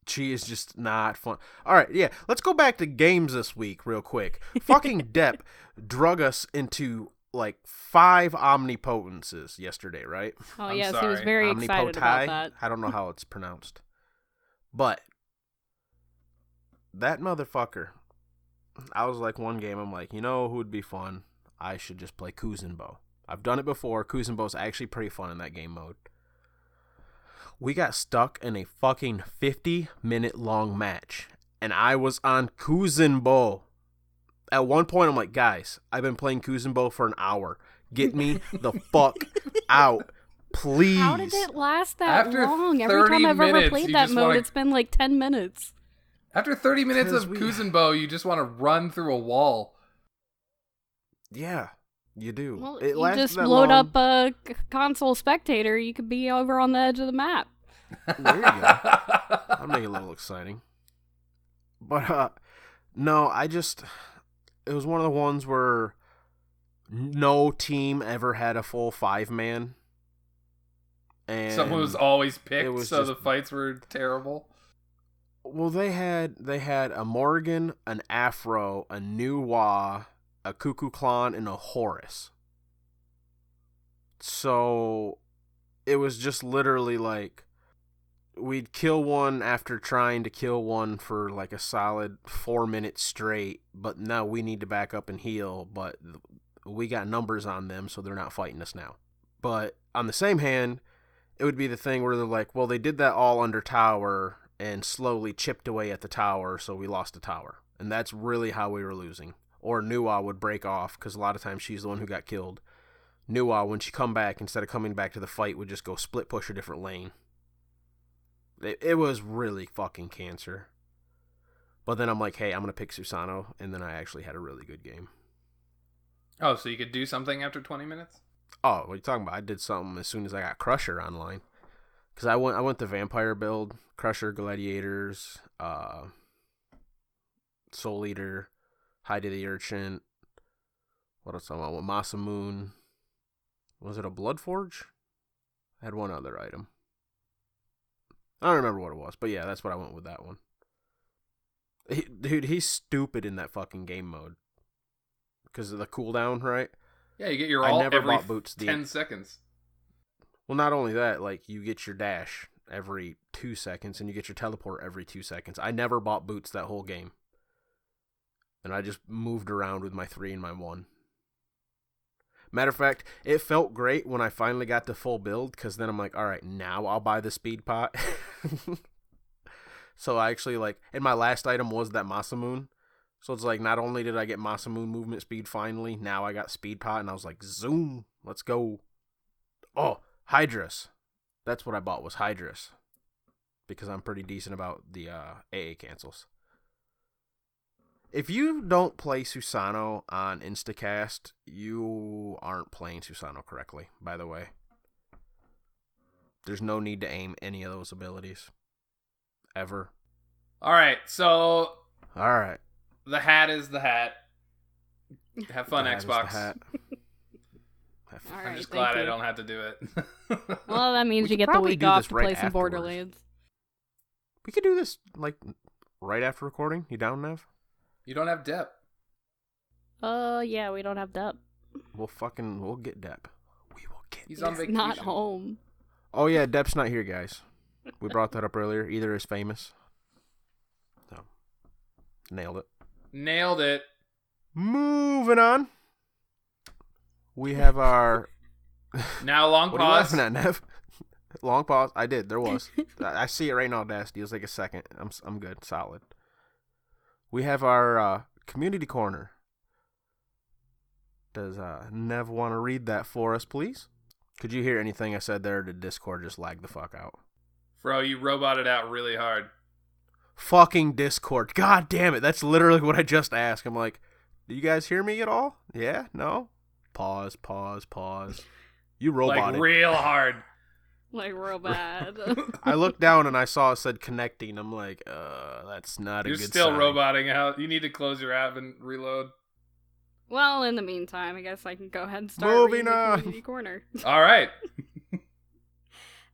She is just not fun. All right, yeah, let's go back to games this week real quick. Fucking Depp drug us into, like, 5 omnipotences yesterday, right? Oh, I'm yes, he was sorry. very excited about Omnipotai? that. I don't know how it's pronounced. But that motherfucker, I was like, one game, I'm like, you know who would be fun? I should just play Kuzenbo. I've done it before. Kuzenbo's actually pretty fun in that game mode. We got stuck in a fucking 50-minute long match, and I was on Kuzenbo. At one point, I'm like, guys, I've been playing Kuzenbo for an hour. Get me the fuck out. Please. How did it last that After long? Every 30 time I've ever minutes, played you that just mode, wanna- it's been like 10 minutes. After 30 minutes of Because Kuzenbo, you just want to run through a wall. Yeah, you do. Well, It you lasted just that load long. up a console spectator, you could be over on the edge of the map. There you go. That'll make it a little exciting. But, no, it was one of the ones where no team ever had a full 5-man. And Someone was always it picked, was so just- the fights were terrible. Well, they had a Morgan, an Afro, a Nuwa, a Cuckoo Clan, and a Horus. So it was just literally like we'd kill one after trying to kill one for like a solid 4 minutes straight, but now we need to back up and heal, but we got numbers on them, so they're not fighting us now. But on the same hand, it would be the thing where they're like, well, they did that all under tower and slowly chipped away at the tower, so we lost the tower. And that's really how we were losing. Or Nuwa would break off, because a lot of times she's the one who got killed. Nuwa, when she come back, instead of coming back to the fight, would just go split push a different lane. It was really fucking cancer. But then I'm like, hey, I'm going to pick Susano, and then I actually had a really good game. Oh, so you could do something after 20 minutes? Oh, what are you talking about? I did something as soon as I got Crusher online. Because I went the vampire build, Crusher, Gladiators, Soul Eater, Hide of the Urchin. What else I want? With Masamune. Was it a Bloodforge? I had one other item. I don't remember what it was, but yeah, that's what I went with that one. Dude, he's stupid in that fucking game mode. Because of the cooldown, right? Yeah, you get your I ult never every bought boots 10 seconds. Well, not only that, like, you get your dash every 2 seconds, and you get your teleport every 2 seconds. I never bought boots that whole game. And I just moved around with my 3 and my 1. Matter of fact, it felt great when I finally got to full build, because then I'm like, all right, now I'll buy the speed pot. So I actually, like, and my last item was that Masamune. So it's like, not only did I get Masamune movement speed finally, now I got speed pot, and I was like, zoom, let's go. Oh, Hydrus. That's what I bought, was Hydrus. Because I'm pretty decent about the AA cancels. If you don't play Susanoo on Instacast, you aren't playing Susanoo correctly, by the way. There's no need to aim any of those abilities. Ever. Alright, so... Alright. The hat is the hat. Have fun, The hat is the Xbox. hat. All I'm right, just thank glad I you. don't have to do it. Well, that means We you could get the probably week do off this to right play some afterwards. Borderlands. We could do this, like, right after recording. You down, Nev? You don't have depth. Yeah, we don't have that. We'll get Depp. We will get He's on He's vacation. not home. Oh, yeah, Depp's not here, guys. We brought that up earlier. Either is famous. So, nailed it. Nailed it. Moving on. We have our... Now, long What are you pause. laughing at, Nev? Long pause. I did. There was. I see it right now, Dusty. It was like a second. I'm good. Solid. We have our community corner. Does Nev want to read that for us, please? Could you hear anything I said there? Did Discord just lag the fuck out? Bro, you roboted out really hard. Fucking Discord. God damn it. That's literally what I just asked. I'm like, do you guys hear me at all? Yeah? No? Pause. You roboted. Like, real hard. Like, real bad. I looked down and I saw it said connecting. I'm like, that's not a You're good still sign. roboting out. You need to close your app and reload. Well, in the meantime, I guess I can go ahead and start Moving reading the on. community corner. All right.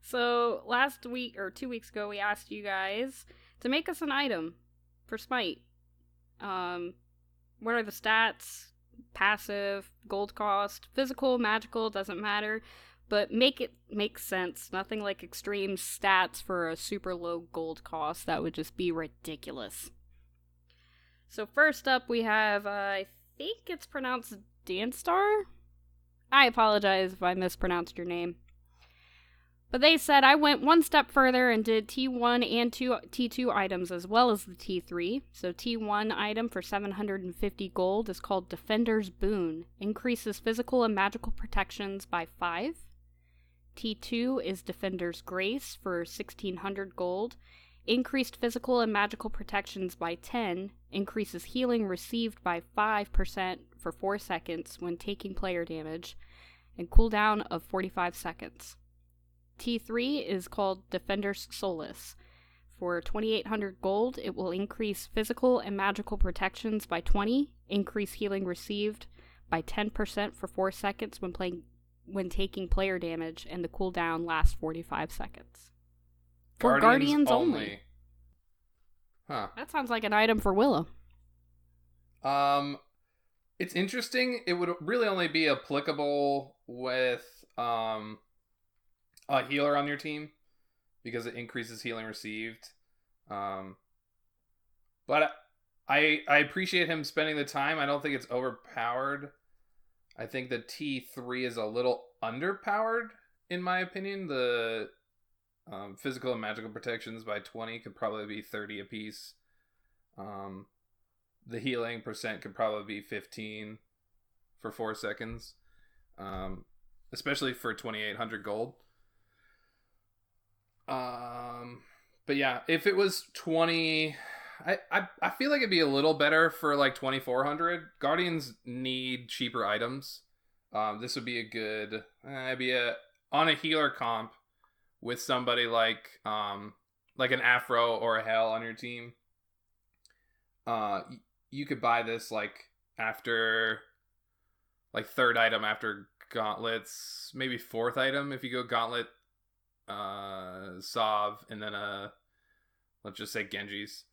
So, last week, or 2 weeks ago, we asked you guys to make us an item for Smite. What are the stats? Passive, gold cost, physical, magical, doesn't matter. But make it make sense. Nothing like extreme stats for a super low gold cost. That would just be ridiculous. So first up we have, I think it's pronounced Danstar? I apologize if I mispronounced your name. But they said I went one step further and did T1 and T2 items as well as the T3. So T1 item for 750 gold is called Defender's Boon. Increases physical and magical protections by 5. T2 is Defender's Grace for 1600 gold. Increased physical and magical protections by 10. Increases healing received by 5% for 4 seconds when taking player damage. And cooldown of 45 seconds. T3 is called Defender's Solace. For 2800 gold, it will increase physical and magical protections by 20, increase healing received by 10% for 4 seconds when taking player damage, and the cooldown lasts 45 seconds. For Guardians only. Huh. That sounds like an item for Willow. It's interesting. It would really only be applicable with a healer on your team because it increases healing received. But I appreciate him spending the time. I don't think it's overpowered. I think the T3 is a little underpowered, in my opinion. The physical and magical protections by 20 could probably be 30 apiece. The healing percent could probably be 15 for 4 seconds. Especially for 2800 gold. But yeah, if it was 20, I feel like it'd be a little better for like 2400. Guardians need cheaper items. This would be a good, on a healer comp with somebody like an Afro or a Hell on your team. You could buy this like after, like third item after gauntlets, maybe fourth item if you go gauntlet, Sov, and then let's just say Genji's,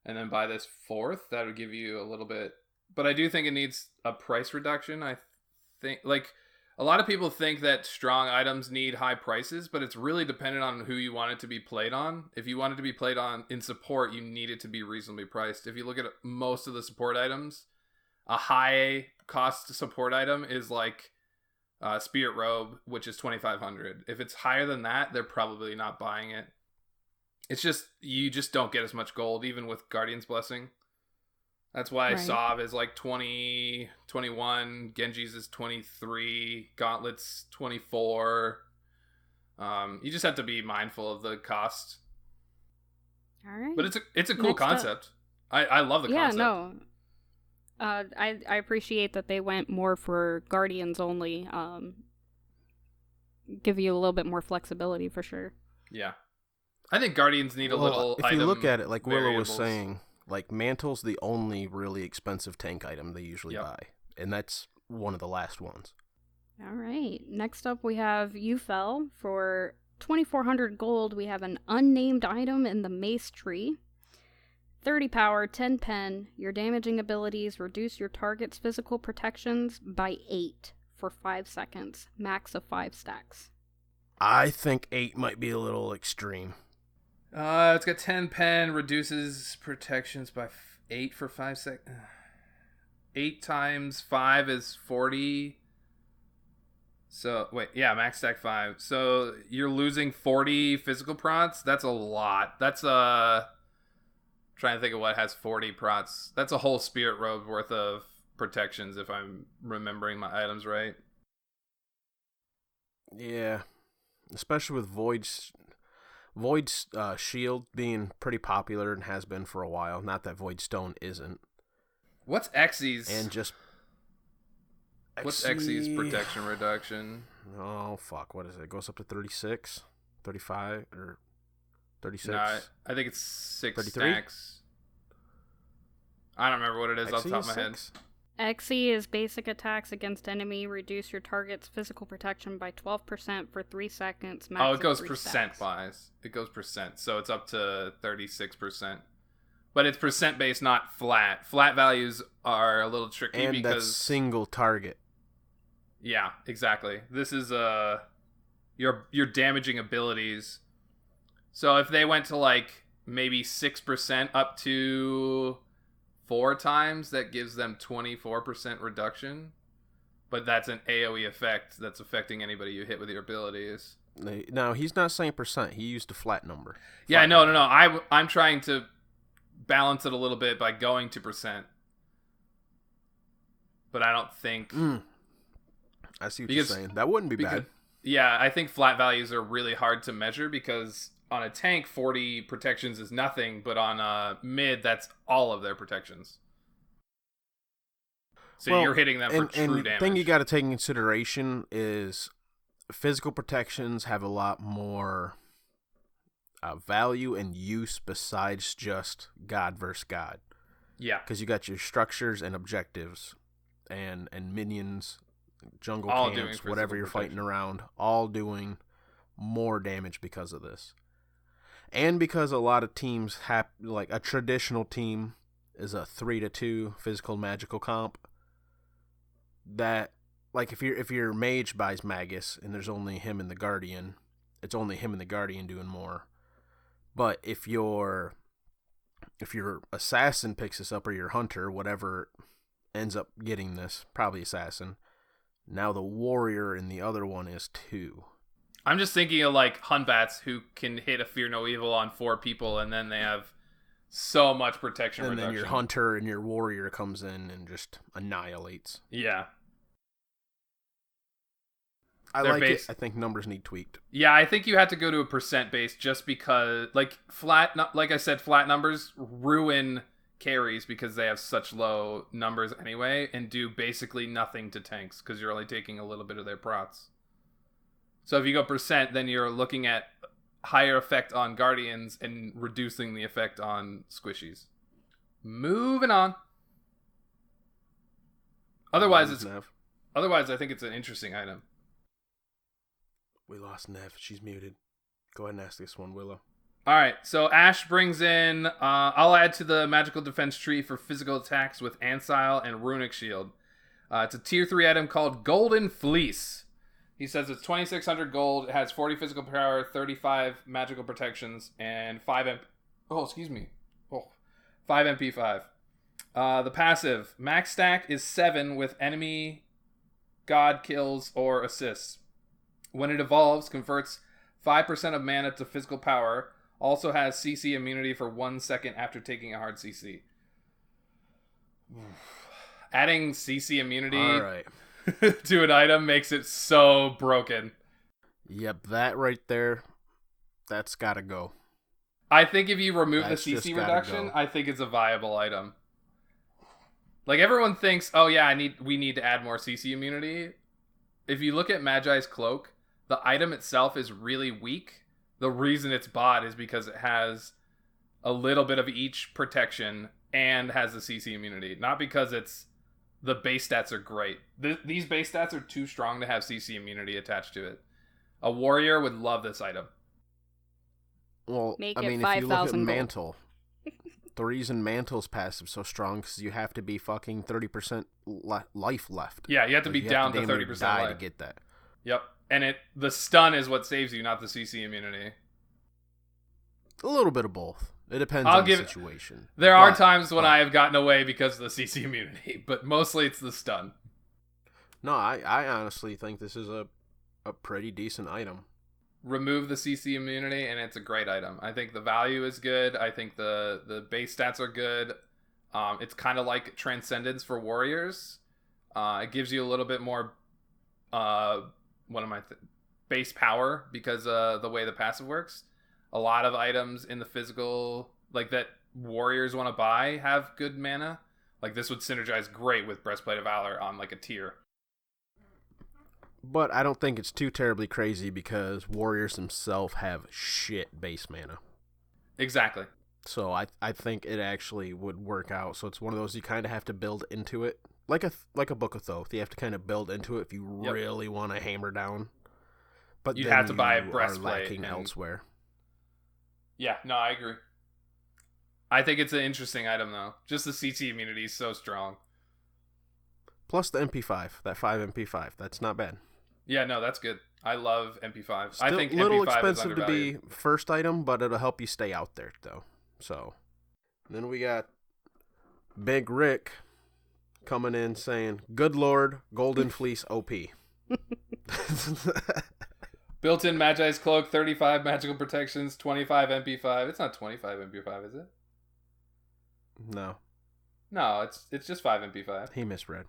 and then buy this fourth. That would give you a little bit, but I do think it needs a price reduction. I think like a lot of people think that strong items need high prices, but it's really dependent on who you want it to be played on. If you want it to be played on in support, you need it to be reasonably priced. If you look at most of the support items, a high cost support item is like Spirit Robe, which is 2,500. If it's higher than that, they're probably not buying it. It's just, you just don't get as much gold, even with Guardian's Blessing. That's why Right. Sov is like 20, 21, Genji's is 23, Gauntlet's 24. You just have to be mindful of the cost. All right. But it's a cool Next up. concept. I love the concept. No. I appreciate that they went more for Guardians only. Give you a little bit more flexibility for sure. Yeah. I think Guardians need a little if item you look at it, like Willow was variables. saying, like Mantle's the only really expensive tank item they usually Yep. buy, and that's one of the last ones. All right. Next up, we have Ufel. For 2,400 gold, we have an unnamed item in the Mace Tree. 30 power, 10 pen. Your damaging abilities reduce your target's physical protections by 8 for 5 seconds. Max of 5 stacks. I think 8 might be a little extreme. It's got 10 pen, reduces protections by 8 for 5 seconds. 8 times 5 is 40. So, wait, yeah, max stack 5. So, you're losing 40 physical prots? That's a lot. That's trying to think of what has 40 prots. That's a whole Spirit Robe worth of protections, if I'm remembering my items right. Yeah, especially with Void's shield being pretty popular and has been for a while. Not that Void Stone isn't. What's Xy's? And just What's Xy's protection reduction? Oh fuck, what is it? It goes up to 36, 35, or 36. No, I think it's 6 33? stacks. I don't remember what it is off the top of my head. Xe is basic attacks against enemy. Reduce your target's physical protection by 12% for 3 seconds. Max Oh, it of goes 3 percent stacks. wise. It goes percent, so it's up to 36%. But it's percent based, not flat. Flat values are a little tricky And that's because single target. yeah, exactly. This is your damaging abilities. So if they went to like maybe 6% up to 4 times, that gives them 24% reduction. But that's an AoE effect that's affecting anybody you hit with your abilities. No, he's not saying percent. He used a flat number. Yeah, Flat no. number. I'm trying to balance it a little bit by going to percent. But I don't think... I see what you're saying. That wouldn't be bad. Yeah, I think flat values are really hard to measure because on a tank, 40 protections is nothing, but on a mid, that's all of their protections. So Well, you're hitting them for true and damage. thing you got to take in consideration is physical protections have a lot more value and use besides just God versus God. Yeah. Because you got your structures and objectives and minions, jungle All doing camps, physical whatever you're fighting protection. around, all doing more damage because of this. And because a lot of teams have, like a traditional team is a 3-2 physical magical comp. That, like, if your mage buys Magus and there's only him and the Guardian, it's only him and the Guardian doing more. But if your assassin picks this up, or your hunter, whatever ends up getting this, probably assassin, now the warrior in the other one is 2. I'm just thinking of like Hunbats who can hit a Fear No Evil on 4 people and then they have so much protection And reduction. then your hunter and your warrior comes in and just annihilates. Yeah. I They're like based- it. I think numbers need tweaked. Yeah, I think you have to go to a percent base just because, like I said, flat numbers ruin carries because they have such low numbers anyway and do basically nothing to tanks because you're only taking a little bit of their prots. So if you go percent, then you're looking at higher effect on Guardians and reducing the effect on Squishies. Moving on. Otherwise, I think it's an interesting item. We lost Nev. She's muted. Go ahead and ask this one, Willow. All right, so Ash brings in, I'll add to the magical defense tree for physical attacks with Ancile and Runic Shield. It's a tier 3 item called Golden Fleece. He says it's 2,600 gold. It has 40 physical power, 35 magical protections, and 5 MP5. The passive. Max stack is 7 with enemy god kills or assists. When it evolves, converts 5% of mana to physical power. Also has CC immunity for 1 second after taking a hard CC. Adding CC immunity to an item makes it so broken. Yep, that right there, that's gotta go. I think if you remove That's the just CC gotta reduction, go. I think it's a viable item. Like, everyone thinks, oh yeah, we need to add more CC immunity. If you look at Magi's Cloak, the item itself is really weak. The reason it's bought is because it has a little bit of each protection and has the CC immunity. Not because the base stats are great. These base stats are too strong to have CC immunity attached to it. A warrior would love this item. Well, Make I it mean, if you look at 5,000 gold. Mantle, the reason Mantle's passive so strong because you have to be fucking 30% life left. Yeah, you have to be You down to damn near 30% die life. to get that. Yep. And the stun is what saves you, not the CC immunity. A little bit of both. It depends I'll on give the it- situation. There are But- times when but- I have gotten away because of the CC immunity, but mostly it's the stun. No, I honestly think this is a pretty decent item. Remove the CC immunity and it's a great item. I think the value is good. I think the base stats are good. It's kind of like Transcendence for warriors. It gives you a little bit more base power because the way the passive works. A lot of items in the physical, like that warriors want to buy, have good mana. Like this would synergize great with Breastplate of Valor on like a tier. But I don't think it's too terribly crazy because warriors themselves have shit base mana. Exactly. So I think it actually would work out. So it's one of those you kind of have to build into it. Like a Book of Thoth. You have to kind of build into it if you really want to hammer down. But You'd then have to buy a you breastplate are lacking and- elsewhere. Yeah, no, I agree. I think it's an interesting item, though. Just the CC immunity is so strong. Plus the MP5, that 5 MP5. That's not bad. Yeah, no, that's good. I love MP5. I Still think a little MP5 is expensive to be undervalued. first item, but it'll help you stay out there, though. So, then we got Big Rick coming in saying, "Good Lord, Golden Fleece OP." Built-in Magi's Cloak, 35 magical protections, 25 MP5. It's not 25 MP5, is it? No, No, it's just 5 MP5. he misread.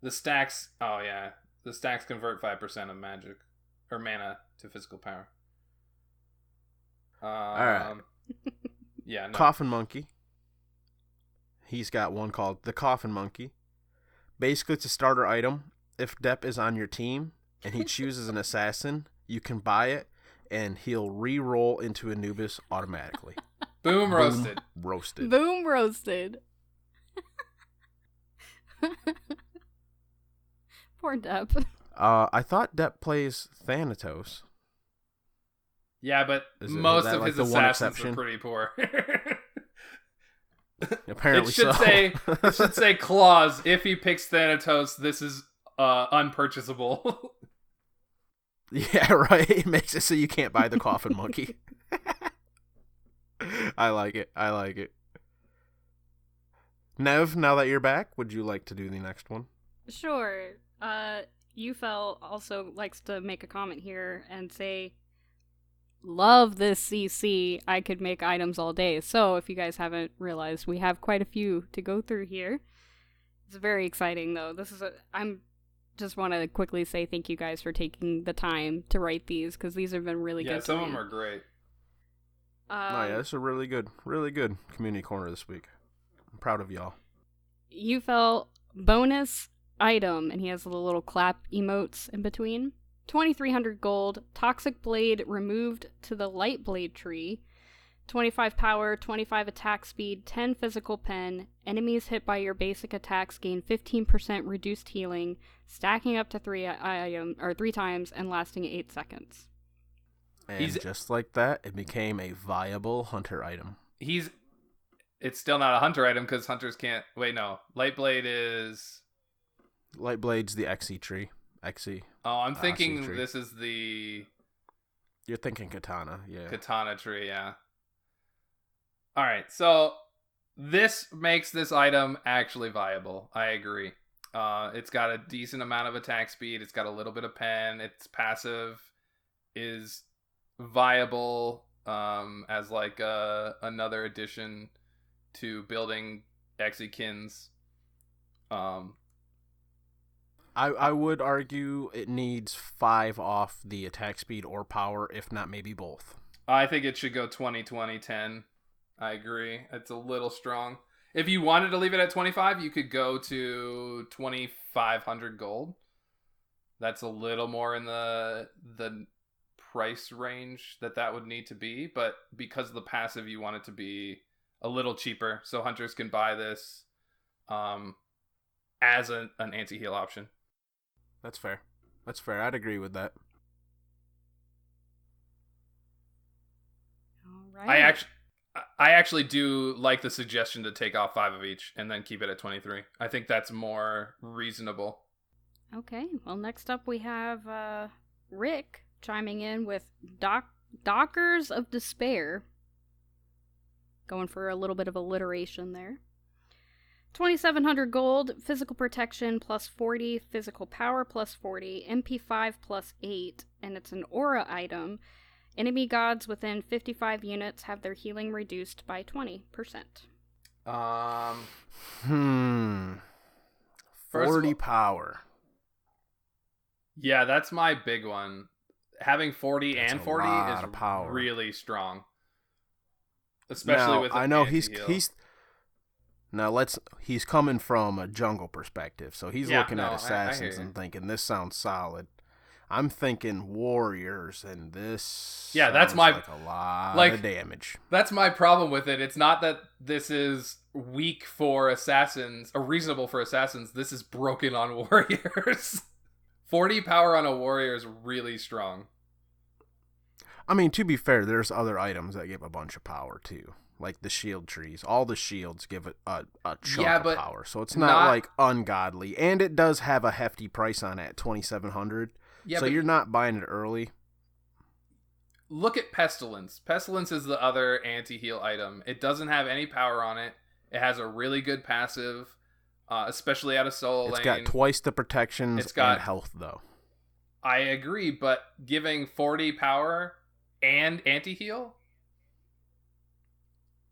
The stacks, oh yeah, the stacks convert 5% of magic or mana to physical power. right. Yeah, no. Coffin Monkey. He's got one called the Coffin Monkey. Basically, it's a starter item. If Depp is on your team and he chooses an assassin, you can buy it, and he'll re-roll into Anubis automatically. Boom roasted. Roasted. Boom roasted. Poor Depp. I thought Depp plays Thanatos. Yeah, but Is most that of like his the one assassins exception? are pretty poor. Apparently It should so. it should say clause. If he picks Thanatos, this is unpurchasable. Yeah, right. It makes it so you can't buy the Coffin Monkey. I like it. Nev, now that you're back, would you like to do the next one? Sure. Ufel also likes to make a comment here and say, "Love this CC. I could make items all day." So, if you guys haven't realized, we have quite a few to go through here. It's very exciting, though. I'm just want to quickly say thank you guys for taking the time to write these because these have been really Yeah, good. some to of them read. are great. Oh yeah, this is a really good community corner this week. I'm proud of y'all. Ufel bonus item, and he has the little clap emotes in between. 2,300 gold, toxic blade removed to the light blade tree, 25 power, 25 attack speed, 10 physical pen. Enemies hit by your basic attacks gain 15% reduced healing, stacking up to 3 times and lasting 8 seconds. And just like that, it became a viable hunter item. It's still not a hunter item because hunters can't. Wait, no. Light blade is Light Blade's the Xe tree. Xe. Oh, I'm thinking tree. this is the... You're thinking Katana, yeah. Katana tree, yeah. Alright, so this makes this item actually viable. I agree. It's got a decent amount of attack speed. It's got a little bit of pen. Its passive is viable as like another addition to building Exekins. I would argue it needs 5 off the attack speed or power, if not maybe both. I think it should go 20-20-10. I agree. It's a little strong. If you wanted to leave it at 25, you could go to 2,500 gold. That's a little more in the price range that would need to be, but because of the passive, you want it to be a little cheaper, so hunters can buy this as an anti-heal option. That's fair. I'd agree with that. All right. I actually do like the suggestion to take off 5 of each and then keep it at 23. I think that's more reasonable. Okay, well, next up we have Rick chiming in with Dockers of Despair. Going for a little bit of alliteration there. 2,700 gold, physical protection plus 40, physical power plus 40, MP5 plus 8, and it's an aura item. Enemy gods within 55 units have their healing reduced by 20%. 40 power. Yeah, that's my big one. Having 40 That's and a 40 lot is of power. really strong. Especially now, with I know anti-heal. he's coming from a jungle perspective, so he's looking at I assassins hear you. and thinking this sounds solid. I'm thinking warriors, and this that's sounds my- like a lot like- of damage. That's my problem with it. It's not that this is weak for assassins, or reasonable for assassins. This is broken on warriors. 40 power on a warrior is really strong. I mean, to be fair, there's other items that give a bunch of power too, like the shield trees. All the shields give it a chunk of but power, so it's not like ungodly. And it does have a hefty price on it at 2,700. Yeah, so but you're not buying it early. look at Pestilence. Pestilence is the other anti-heal item. It doesn't have any power on it. It has a really good passive, especially out of solo lane. It's got twice the protections It's got- and health, though. I agree, but giving 40 power and anti-heal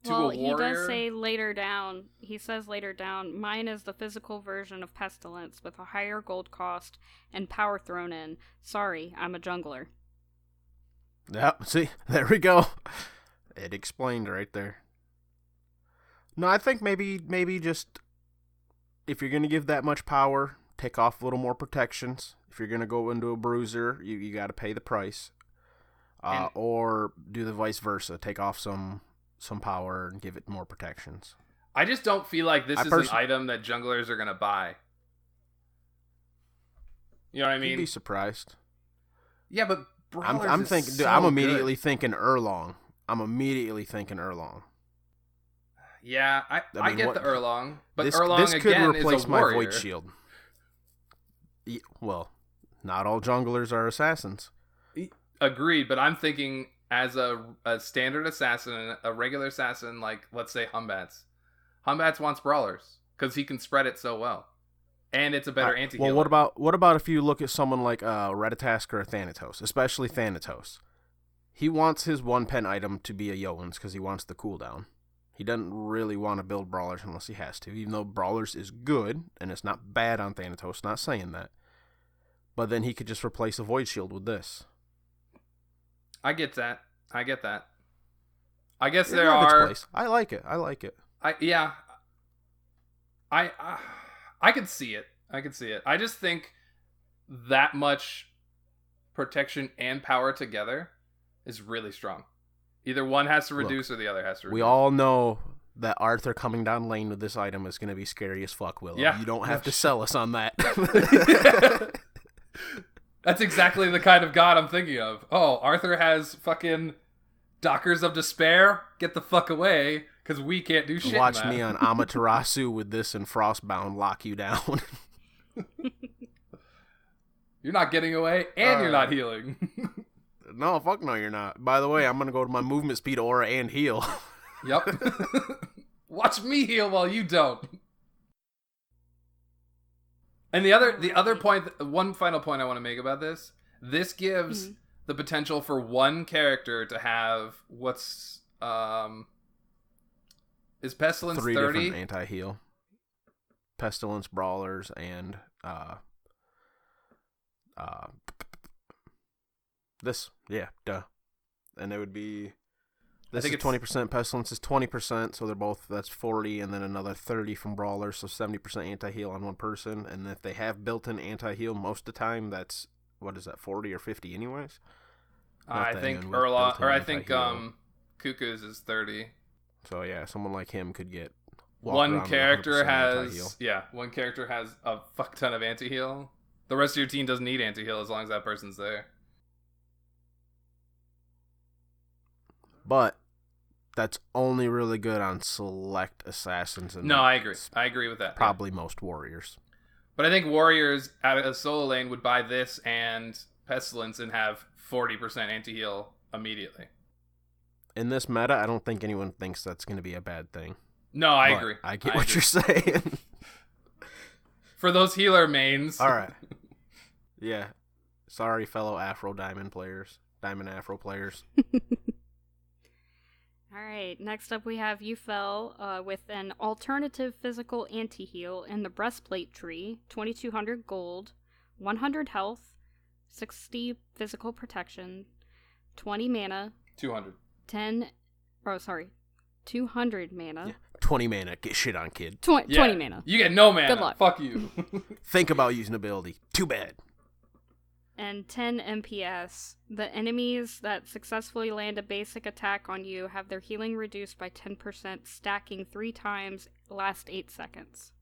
to Well, a he warrior... does say later down, mine is the physical version of Pestilence with a higher gold cost and power thrown in. Sorry, I'm a jungler. Yep, see, there we go. It explained right there. No, I think maybe just if you're going to give that much power, take off a little more protections. If you're going to go into a bruiser, you got to pay the price. Or do the vice versa, take off some power and give it more protections. I just don't feel like this is an item that junglers are going to buy. You know what I mean? You'd be surprised. Yeah, but Brawlers I'm is thinking. so I'm immediately good. thinking Erlong. Yeah, I mean, get what- the Erlong, but this Erlong could again replace is a my warrior. Void Shield. Well, not all junglers are assassins. Agreed, but I'm thinking as a standard assassin, a regular assassin, like let's say Humbats. Humbats wants Brawlers because he can spread it so well, and it's a better anti-healer. Well, what about if you look at someone like Reditask or a Thanatos, especially Thanatos? He wants his one pen item to be a Yoans because he wants the cooldown. He doesn't really want to build Brawlers unless he has to, even though Brawlers is good, and it's not bad on Thanatos, not saying that. But then he could just replace a Void Shield with this. I get that. I guess It there have its are. place. I like it. I could see it. I just think that much protection and power together is really strong. Either one has to reduce or the other has to reduce. We all know that Arthur coming down lane with this item is going to be scary as fuck, Willow. Yeah. You don't have to sell us on that. That's exactly the kind of god I'm thinking of. Oh, Arthur has fucking Dockers of Despair? Get the fuck away, because we can't do shit. Watch in that. me on Amaterasu with this and Frostbound lock you down. You're not getting away, and you're not healing. No, fuck no, you're not. By the way, I'm going to go to my movement speed aura and heal. Yep. Watch me heal while you don't. And the other point, one final point I want to make about this gives the potential for one character to have is Pestilence 3 30? different anti-heal. Pestilence, Brawlers, and this. Yeah, duh. And it would be... This is 20%, Pestilence is 20%, so they're both, that's 40, and then another 30 from Brawlers, so 70% anti-heal on one person. And if they have built-in anti-heal, most of the time, that's, 40 or 50 anyways? I think Cuckoo's is 30. So yeah, someone like him could get... One character has a fuck ton of anti-heal. The rest of your team doesn't need anti-heal as long as that person's there. But that's only really good on select assassins. And no, I agree. I agree with that. Probably most warriors. But I think warriors at a solo lane would buy this and Pestilence and have 40% anti-heal immediately. In this meta, I don't think anyone thinks that's going to be a bad thing. No, I agree. I get what you're saying. For those healer mains. All right. Yeah. Sorry, fellow Afro Diamond players. Diamond Afro players. All right, next up we have Yufel with an alternative physical anti-heal in the breastplate tree, 2200 gold, 100 health, 60 physical protection, 20 mana, 200 mana. Yeah, 20 mana, get shit on, kid. 20 mana. You get no mana. Good luck. Fuck you. Think about using ability. Too bad. And 10 MPS. The enemies that successfully land a basic attack on you have their healing reduced by 10%, stacking 3 times, last 8 seconds.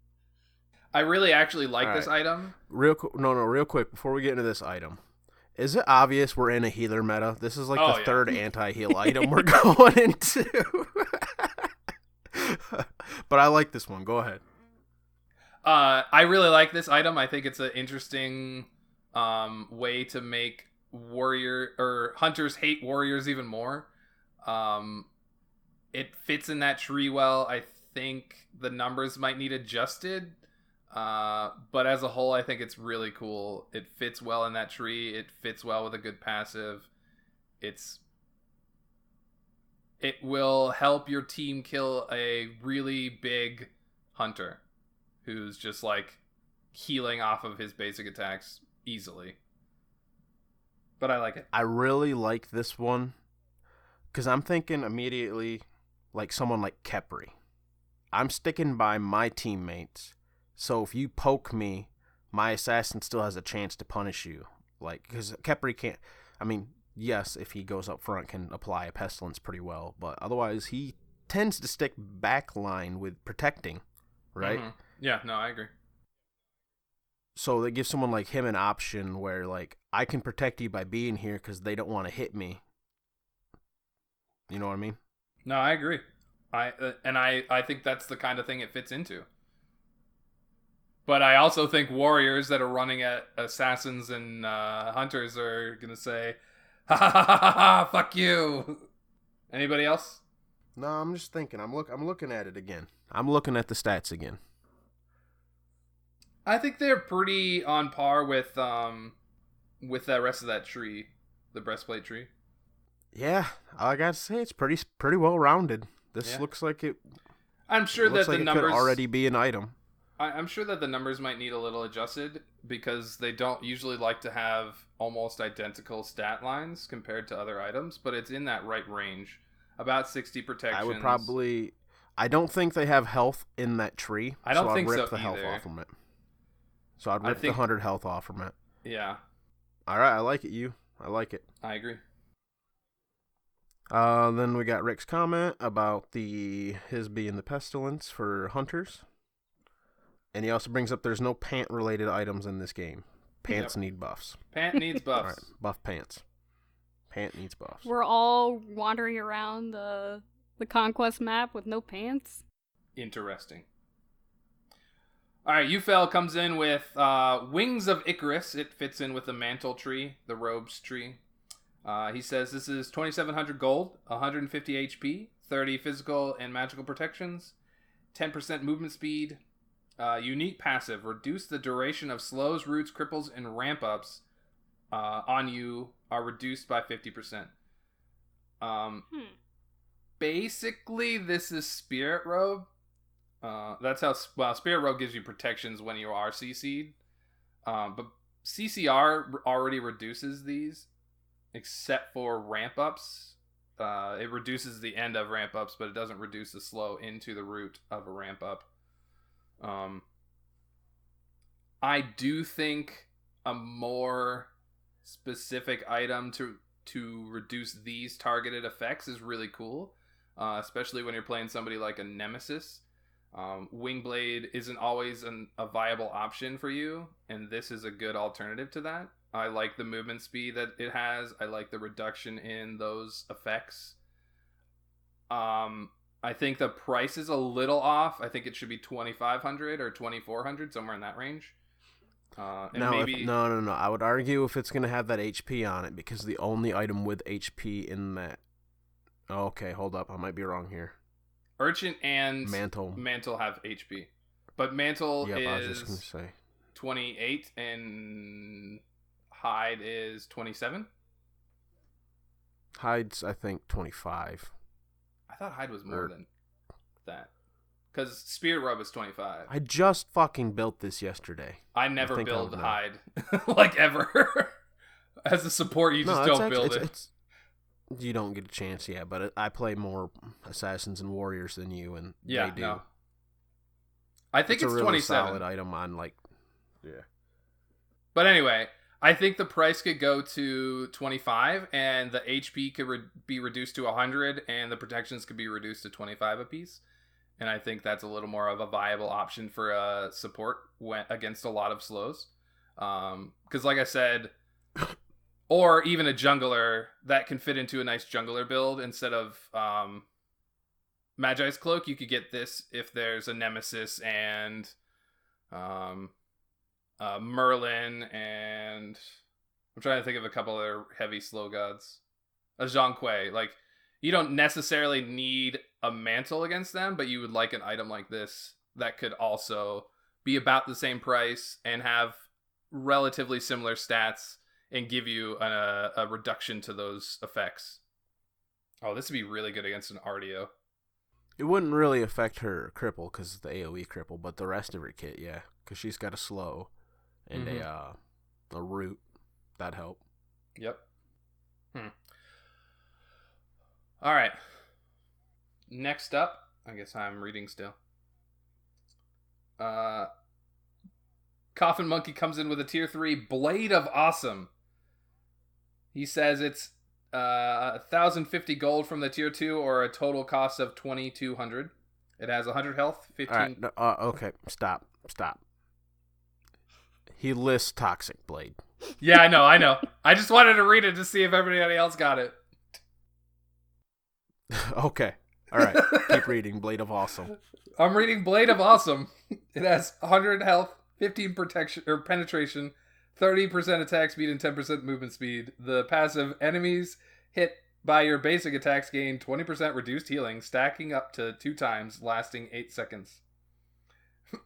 I really actually like this item. Real quick, before we get into this item. Is it obvious we're in a healer meta? This is like the third anti-heal item we're going into. But I like this one. Go ahead. I really like this item. I think it's an interesting... way to make hunters hate warriors even more. It fits in that tree well. I think the numbers might need adjusted, but as a whole, I think it's really cool. It fits well in that tree. It fits well with a good passive. It will help your team kill a really big hunter who's just like healing off of his basic attacks easily. But I like it. I really like this one because I'm thinking immediately like someone like Khepri. I'm sticking by my teammates, so if you poke me, my assassin still has a chance to punish you. Like, because Khepri can't, I mean, yes, if he goes up front, can apply a pestilence pretty well, but otherwise he tends to stick backline with protecting, right? Mm-hmm. Yeah, no, I agree. So they give someone like him an option where, like, I can protect you by being here because they don't want to hit me. You know what I mean? No, I agree. I think that's the kind of thing it fits into. But I also think warriors that are running at assassins and hunters are gonna say, "Ha ha ha ha ha! Fuck you." Anybody else? No, I'm just thinking. I'm looking at it again. I'm looking at the stats again. I think they're pretty on par with the rest of that tree, the breastplate tree. Yeah, I gotta say it's pretty well rounded. This looks like it. I'm sure that the numbers could already be an item. I'm sure that the numbers might need a little adjusted because they don't usually like to have almost identical stat lines compared to other items, but it's in that right range, about 60 protections. I don't think they have health in that tree. I don't think I'd so rip the health either. off from it. So I'd rip the 100 health off from it. Yeah. All right, I like it. I like it. I agree. Then we got Rick's comment about his being the pestilence for hunters. And he also brings up there's no pant-related items in this game. Pants need buffs. Pant needs buffs. All right, buff pants. Pant needs buffs. We're all wandering around the conquest map with no pants. Interesting. All right, Ufel comes in with Wings of Icarus. It fits in with the mantle tree, the robes tree. He says this is 2,700 gold, 150 HP, 30 physical and magical protections, 10% movement speed, unique passive. Reduce the duration of slows, roots, cripples, and ramp-ups on you are reduced by 50%. Basically, this is Spirit Robe. That's how Spirit Robe gives you protections when you are CC'd. But CCR already reduces these, except for ramp ups. It reduces the end of ramp ups, but it doesn't reduce the slow into the root of a ramp up. I do think a more specific item to reduce these targeted effects is really cool, especially when you're playing somebody like a Nemesis. Wingblade isn't always a viable option for you, and this is a good alternative to that. I like the movement speed that it has. I like the reduction in those effects. I think the price is a little off. I think it should be 2,500 or 2,400, somewhere in that range. No. I would argue if it's going to have that HP on it, because the only item with HP in that... Okay, hold up. I might be wrong here. Urchin and Mantle have HP. But Mantle I was is just gonna say 28 and Hide is 27. Hide's, I think, 25. I thought Hide was more than that. Because Spirit Robe is 25. I just fucking built this yesterday. I never build Hide. Like, ever. As a support, you just don't build it. You don't get a chance, yeah, but I play more Assassins and Warriors than you, and yeah, they do. No. I think it's a really 27. solid item on, like, yeah. But anyway, I think the price could go to 25, and the HP could be reduced to 100, and the protections could be reduced to 25 apiece. And I think that's a little more of a viable option for support against a lot of slows. Because like I said... Or even a jungler that can fit into a nice jungler build instead of Magi's Cloak. You could get this if there's a Nemesis and Merlin, and I'm trying to think of a couple other heavy slow gods. A Zhang Kuei. Like, you don't necessarily need a mantle against them, but you would like an item like this that could also be about the same price and have relatively similar stats and give you a reduction to those effects. Oh, this would be really good against an RDO. It wouldn't really affect her cripple because of the AoE cripple, but the rest of her kit, yeah, because she's got a slow and a root. That'd help. Yep. All right. Next up, I guess I'm reading still. Coffin Monkey comes in with a tier 3 Blade of Awesome. He says it's 1,050 gold from the tier 2, or a total cost of 2,200. It has 100 health, 15... All right, okay, stop. He lists Toxic Blade. Yeah, I know. I just wanted to read it to see if everybody else got it. Okay, all right, keep reading. Blade of Awesome. I'm reading Blade of Awesome. It has 100 health, 15 protection or penetration, 30% attack speed, and 10% movement speed. The passive: enemies hit by your basic attacks gain 20% reduced healing, stacking up to 2 times, lasting 8 seconds.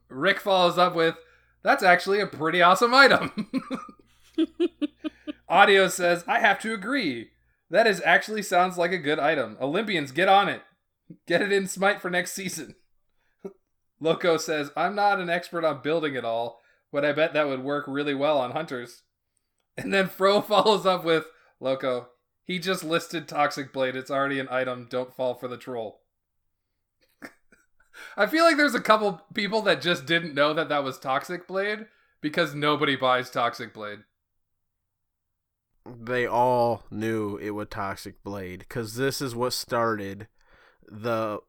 Rick follows up with, that's actually a pretty awesome item. Audio says, I have to agree. That actually sounds like a good item. Olympians, get on it. Get it in Smite for next season. Loco says, I'm not an expert on building it all, but I bet that would work really well on hunters. And then Fro follows up with, Loco, he just listed Toxic Blade. It's already an item. Don't fall for the troll. I feel like there's a couple people that just didn't know that was Toxic Blade because nobody buys Toxic Blade. They all knew it was Toxic Blade because this is what started the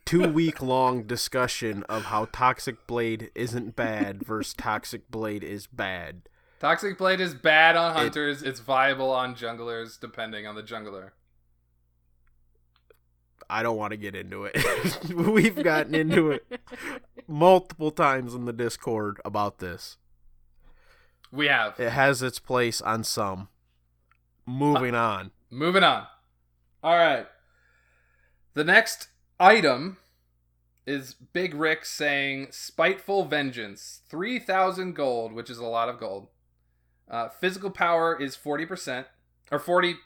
2 week long discussion of how Toxic Blade isn't bad versus Toxic Blade is bad. Toxic Blade is bad on hunters. It's viable on junglers, depending on the jungler. I don't want to get into it. We've gotten into it multiple times in the Discord about this. We have. It has its place on some. Moving on. Moving on. All right. The next item is Big Rick saying Spiteful Vengeance. 3,000 gold, which is a lot of gold. Physical power is 40%. Or 40%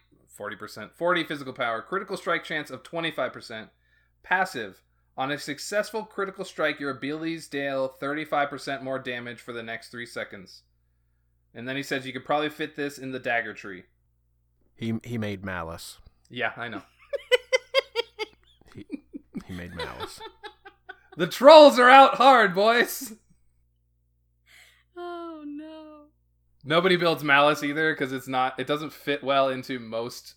40 physical power. Critical strike chance of 25%. Passive. On a successful critical strike, your abilities deal 35% more damage for the next 3 seconds. And then he says you could probably fit this in the dagger tree. He made Malice. Yeah, I know. He made Malice. The trolls are out hard, boys. Oh no. Nobody builds Malice either because it doesn't fit well into most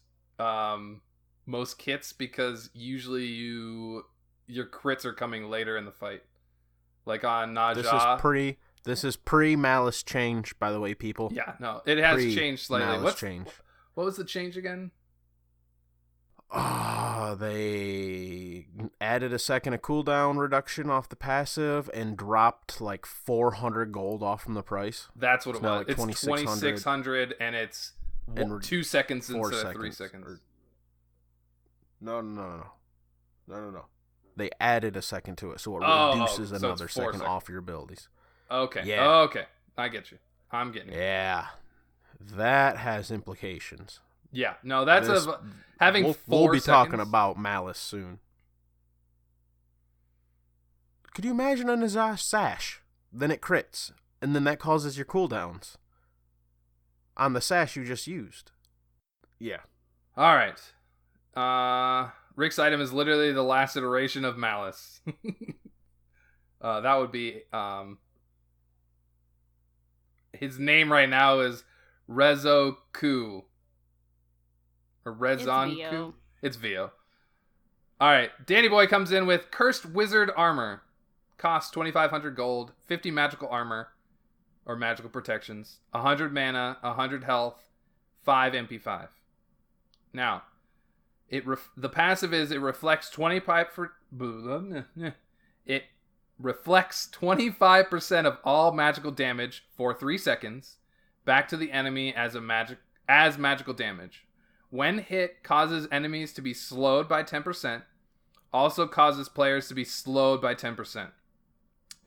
kits because usually your crits are coming later in the fight. Like on Naja. This is pre-Malice change, by the way, people. Yeah, no, it has changed slightly. Malice change. What was the change again? They added a second of cooldown reduction off the passive and dropped like 400 gold off from the price. That's what it's it was. Like it's 2,600 and it's 2 seconds instead of 3 seconds. No. They added a second to it, so it reduces another second off your abilities. Okay. Yeah. Okay. I get you. I'm getting you. Yeah. That has implications. Yeah. No, that's having we'll 4 be seconds. talking about Malice soon. Could you imagine a Nazash sash? Then it crits, and then that causes your cooldowns on the sash you just used. Yeah. All right. Rick's item is literally the last iteration of Malice. That would be his name right now is Rezoku. Or Rezonku? It's Vio. Alright, Danny Boy comes in with Cursed Wizard Armor. Costs 2,500 gold, 50 magical armor, or magical protections, 100 mana, 100 health, 5 MP5. Now, the passive is it reflects 25% of all magical damage for 3 seconds back to the enemy as magical damage. When hit, causes enemies to be slowed by 10%. Also causes players to be slowed by 10%.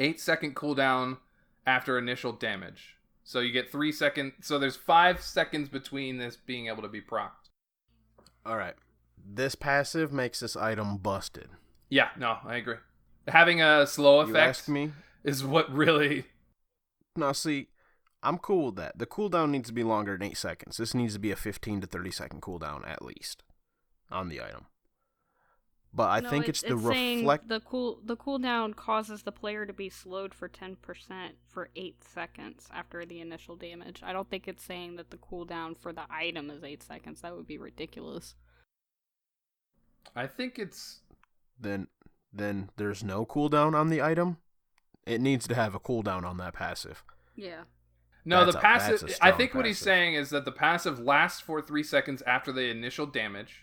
8-second cooldown after initial damage. So you get 3 seconds. So there's 5 seconds between this being able to be procced. Alright. This passive makes this item busted. Yeah, no, I agree. Having a slow You effect ask me? is what really... Now, see, I'm cool with that. The cooldown needs to be longer than 8 seconds. This needs to be a 15 to 30 second cooldown at least on the item. But I think it's the reflect. The cooldown causes the player to be slowed for 10% for 8 seconds after the initial damage. I don't think it's saying that the cooldown for the item is 8 seconds. That would be ridiculous. I think it's... Then there's no cooldown on the item. It needs to have a cooldown on that passive. Yeah. No, that's the passive... I think what he's passive. saying is that the passive lasts for 3 seconds after the initial damage.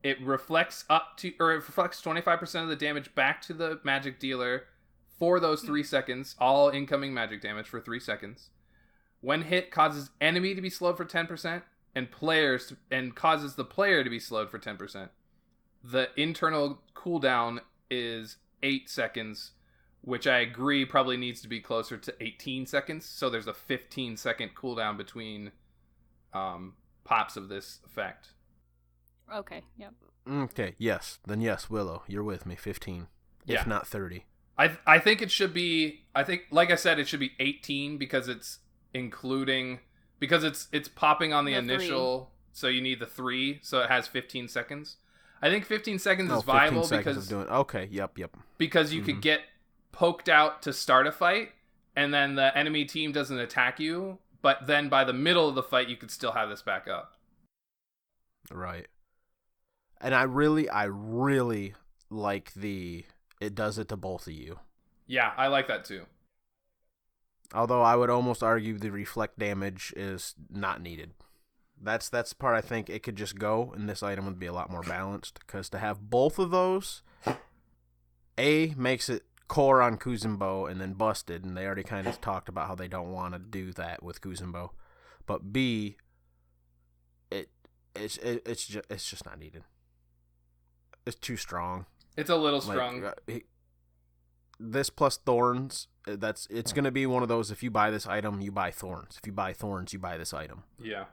It reflects 25% of the damage back to the magic dealer for those 3 seconds. All incoming magic damage for 3 seconds. When hit, causes enemy to be slowed for 10%, and causes the player to be slowed for 10%. The internal cooldown is 8 seconds, which I agree probably needs to be closer to 18 seconds. So there's a 15-second cooldown between pops of this effect. Okay, yep. Okay, yes. Then yes, Willow, you're with me. 15. Yeah. If not 30. I think it should be... I think, like I said, it should be 18 because it's including... Because it's popping on the initial... 3. So you need the 3, so it has 15 seconds. I think 15 seconds is viable 15 because... seconds of doing, okay, yep. Because you could get poked out to start a fight, and then the enemy team doesn't attack you, but then by the middle of the fight, you could still have this back up. Right. And I really like it does it to both of you. Yeah, I like that too. Although I would almost argue the reflect damage is not needed. That's the part I think it could just go, and this item would be a lot more balanced. Because to have both of those, A, makes it core on Kuzenbo and then busted, and they already kind of talked about how they don't want to do that with Kuzenbo. But B, it's just not needed. It's too strong. It's a little strong. This plus thorns, it's going to be one of those, if you buy this item, you buy thorns. If you buy thorns, you buy this item. Yeah.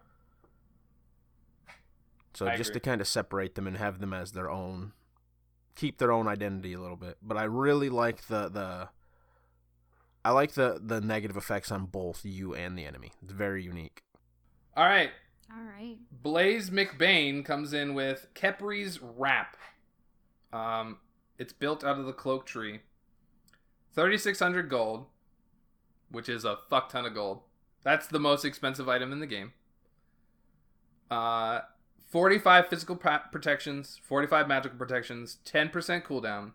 So just to kind of separate them and have them as their own, keep their own identity a little bit. But I really like the negative effects on both you and the enemy. It's very unique. All right. Blaze McBain comes in with Kepri's Wrap. It's built out of the cloak tree. 3,600 gold, which is a fuck ton of gold. That's the most expensive item in the game. 45 physical protections, 45 magical protections, 10% cooldown.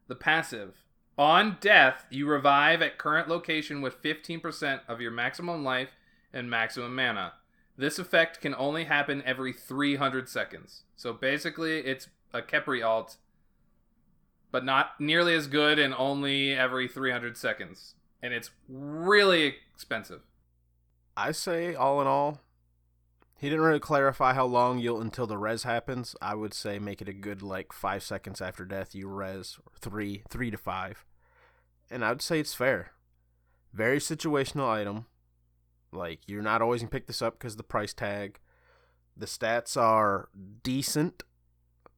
The passive. On death, you revive at current location with 15% of your maximum life and maximum mana. This effect can only happen every 300 seconds. So basically, it's a Kepri alt, but not nearly as good and only every 300 seconds. And it's really expensive. I say, all in all, he didn't really clarify how long until the res happens. I would say make it a good 5 seconds after death you res, 3 to 5. And I would say it's fair. Very situational item. You're not always going to pick this up because of the price tag. The stats are decent,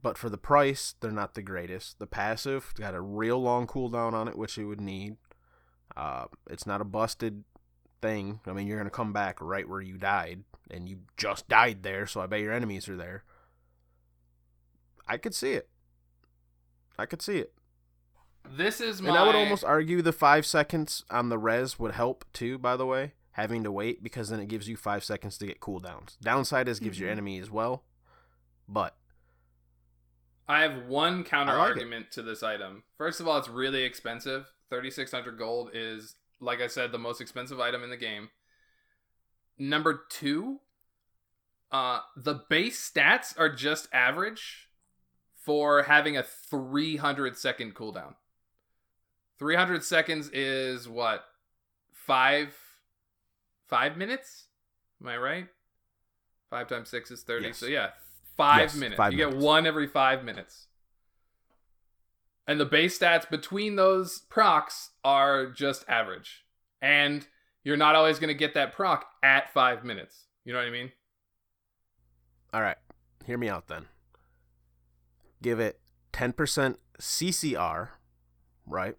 but for the price, they're not the greatest. The passive got a real long cooldown on it, which you would need. It's not a busted thing. I mean, you're going to come back right where you died, and you just died there, so I bet your enemies are there. I could see it. This is my... And I would almost argue the 5 seconds on the res would help, too, by the way. Having to wait, because then it gives you 5 seconds to get cooldowns. Downside is gives your enemy as well, but I have one counter argument to this item. First of all, it's really expensive. 3,600 gold is, like I said, the most expensive item in the game. Number 2, the base stats are just average for having a 300 second cooldown. 300 seconds is what? 5 minutes? Am I right? 5 times 6 is 30. Yes. So yeah, 5 minutes. 5 you minutes. Get one every 5 minutes. And the base stats between those procs are just average. And you're not always going to get that proc at 5 minutes. You know what I mean? All right. Hear me out then. Give it 10% CCR, right?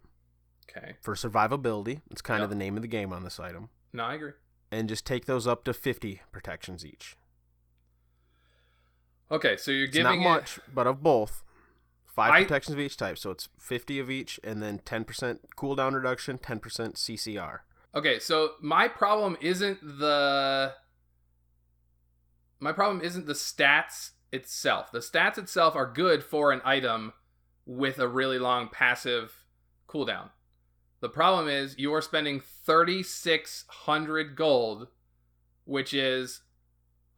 Okay. For survivability. It's kind of the name of the game on this item. No, I agree. And just take those up to 50 protections each. Okay, so you're It's giving not much, but of both. 5 I- protections of each type, so it's 50 of each, and then 10% cooldown reduction, 10% CCR. Okay, so my problem isn't the stats itself. The stats itself are good for an item with a really long passive cooldown. The problem is you are spending 3,600 gold, which is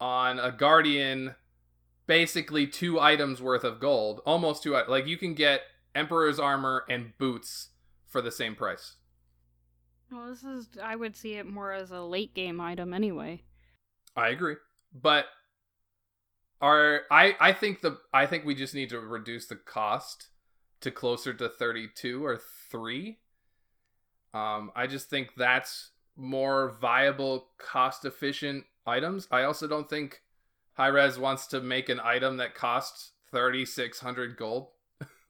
on a Guardian basically 2 items worth of gold. Almost 2 items. Like, you can get Emperor's Armor and boots for the same price. Well, I would see it more as a late game item anyway. I agree. But I think we just need to reduce the cost to closer to 32 or 3. I just think that's more viable, cost-efficient items. I also don't think Hi-Rez wants to make an item that costs 3,600 gold.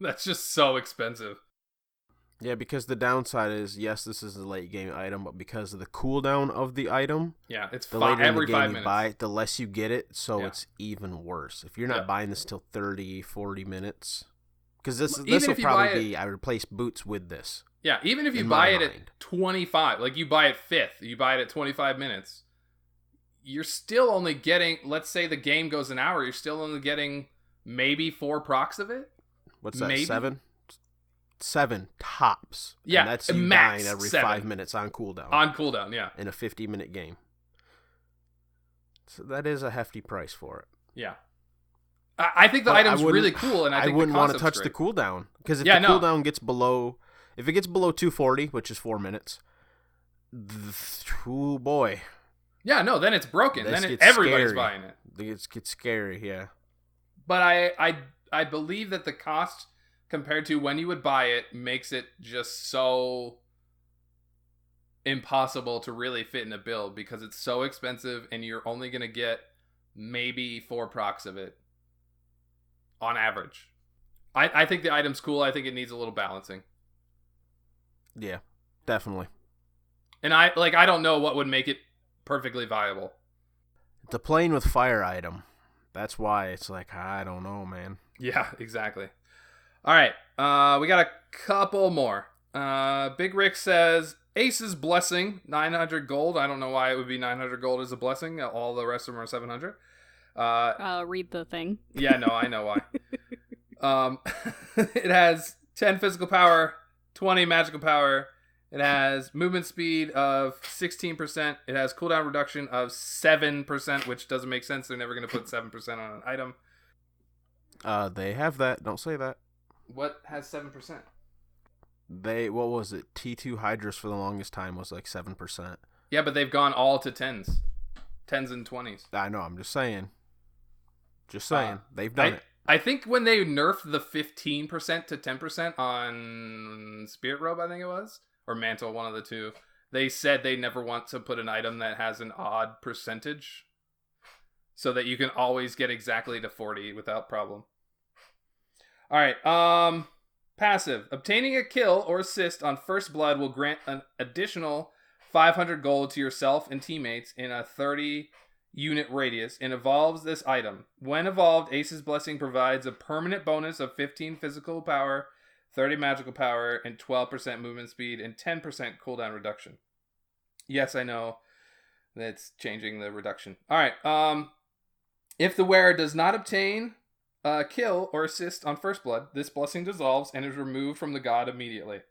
That's just so expensive. Yeah, because the downside is, yes, this is a late game item, but because of the cooldown of the item, yeah, it's the later in the every game 5 you minutes. buy it, the less you get it, so it's even worse. If you're not Yeah. buying this till 30, 40 minutes, because this Even will if you buy probably be, I replace boots with this. Yeah, even if you in buy my it at mind. 25, like you buy it 5th, you buy it at 25 minutes, you're still only getting, let's say the game goes an hour, you're still only getting maybe 4 procs of it. What's that, Maybe? 7? 7 tops. Yeah, and that's you max dying every 7. 5 minutes on cooldown. On cooldown, yeah. In a 50-minute game. So that is a hefty price for it. Yeah. I think the item's really cool, and I think wouldn't the want to concept's touch great. the cooldown. Because if the cooldown gets below... If it gets below 240, which is 4 minutes... Oh, boy. Yeah, no, then it's broken. This Then gets everybody's scary. buying it. It gets scary, yeah. But I believe that the cost compared to when you would buy it makes it just so impossible to really fit in a build because it's so expensive and you're only going to get maybe 4 procs of it on average. I think the item's cool. I think it needs a little balancing. Yeah, definitely. And I don't know what would make it perfectly viable. It's a playing with fire item. That's why it's like, I don't know, man. Yeah, exactly. All right, we got a couple more. Big Rick says, Ace's Blessing, 900 gold. I don't know why it would be 900 gold as a blessing. All the rest of them are 700. Read the thing. Yeah, no, I know why. It has 10 physical power, 20 magical power. It has movement speed of 16%. It has cooldown reduction of 7%, which doesn't make sense. They're never going to put 7% on an item. They have that. Don't say that. What has 7%? What was it? T2 Hydrus for the longest time was like 7%. Yeah, but they've gone all to 10s. 10s and 20s. I know, I'm just saying. They've done it. I think when they nerfed the 15% to 10% on Spirit Robe, I think it was, or Mantle, one of the two, they said they never want to put an item that has an odd percentage so that you can always get exactly to 40 without problem. All right, passive. Obtaining a kill or assist on first blood will grant an additional 500 gold to yourself and teammates in a 30 unit radius and evolves this item. When evolved, Ace's Blessing provides a permanent bonus of 15 physical power, 30 magical power, and 12% movement speed, and 10% cooldown reduction. Yes, I know that's changing the reduction. All right. If the wearer does not obtain a kill or assist on first blood, this blessing dissolves and is removed from the god immediately.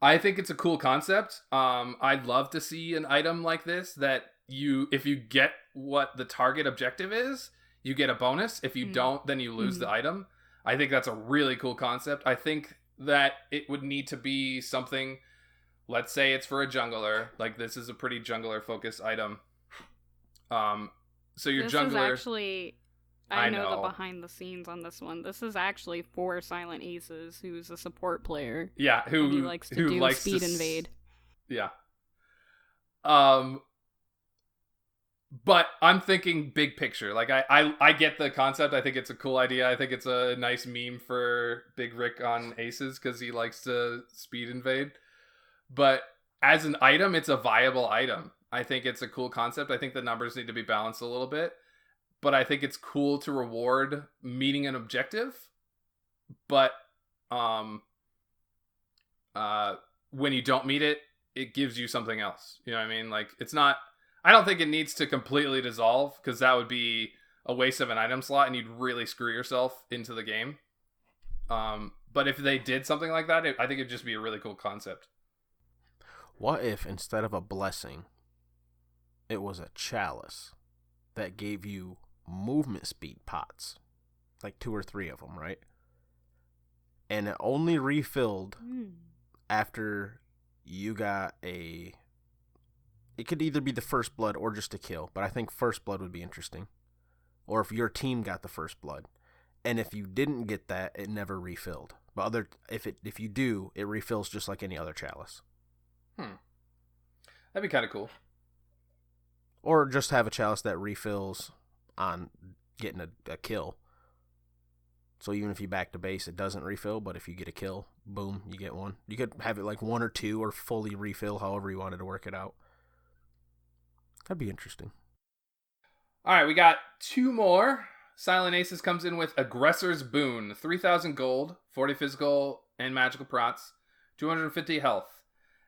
I think it's a cool concept. I'd love to see an item like this that if you get what the target objective is, you get a bonus. If you don't, then you lose the item. I think that's a really cool concept. I think that it would need to be something, let's say it's for a jungler. Like, this is a pretty jungler-focused item. So your jungler... This is actually... I know the behind the scenes on this one. This is actually for Silent Aces, who's a support player. Yeah, who likes to do speed invade. Yeah. But I'm thinking big picture. Like, I get the concept. I think it's a cool idea. I think it's a nice meme for Big Rick on Aces because he likes to speed invade. But as an item, it's a viable item. I think it's a cool concept. I think the numbers need to be balanced a little bit. But I think it's cool to reward meeting an objective. But when you don't meet it, it gives you something else. You know what I mean? Like, it's not... I don't think it needs to completely dissolve, because that would be a waste of an item slot, and you'd really screw yourself into the game. But if they did something like that, I think it'd just be a really cool concept. What if, instead of a blessing, it was a chalice that gave you movement speed pots, like 2 or 3 of them, right? And it only refilled after you got a... It could either be the first blood or just a kill, but I think first blood would be interesting. Or if your team got the first blood. And if you didn't get that, it never refilled. But if you do, it refills just like any other chalice. That'd be kind of cool. Or just have a chalice that refills on getting a kill. So even if you back to base, it doesn't refill, but if you get a kill, boom, you get one. You could have it like 1 or 2 or fully refill, however you wanted to work it out. That'd be interesting. All right, we got 2 more. Silent Aces comes in with Aggressor's Boon. 3,000 gold, 40 physical and magical prots, 250 health.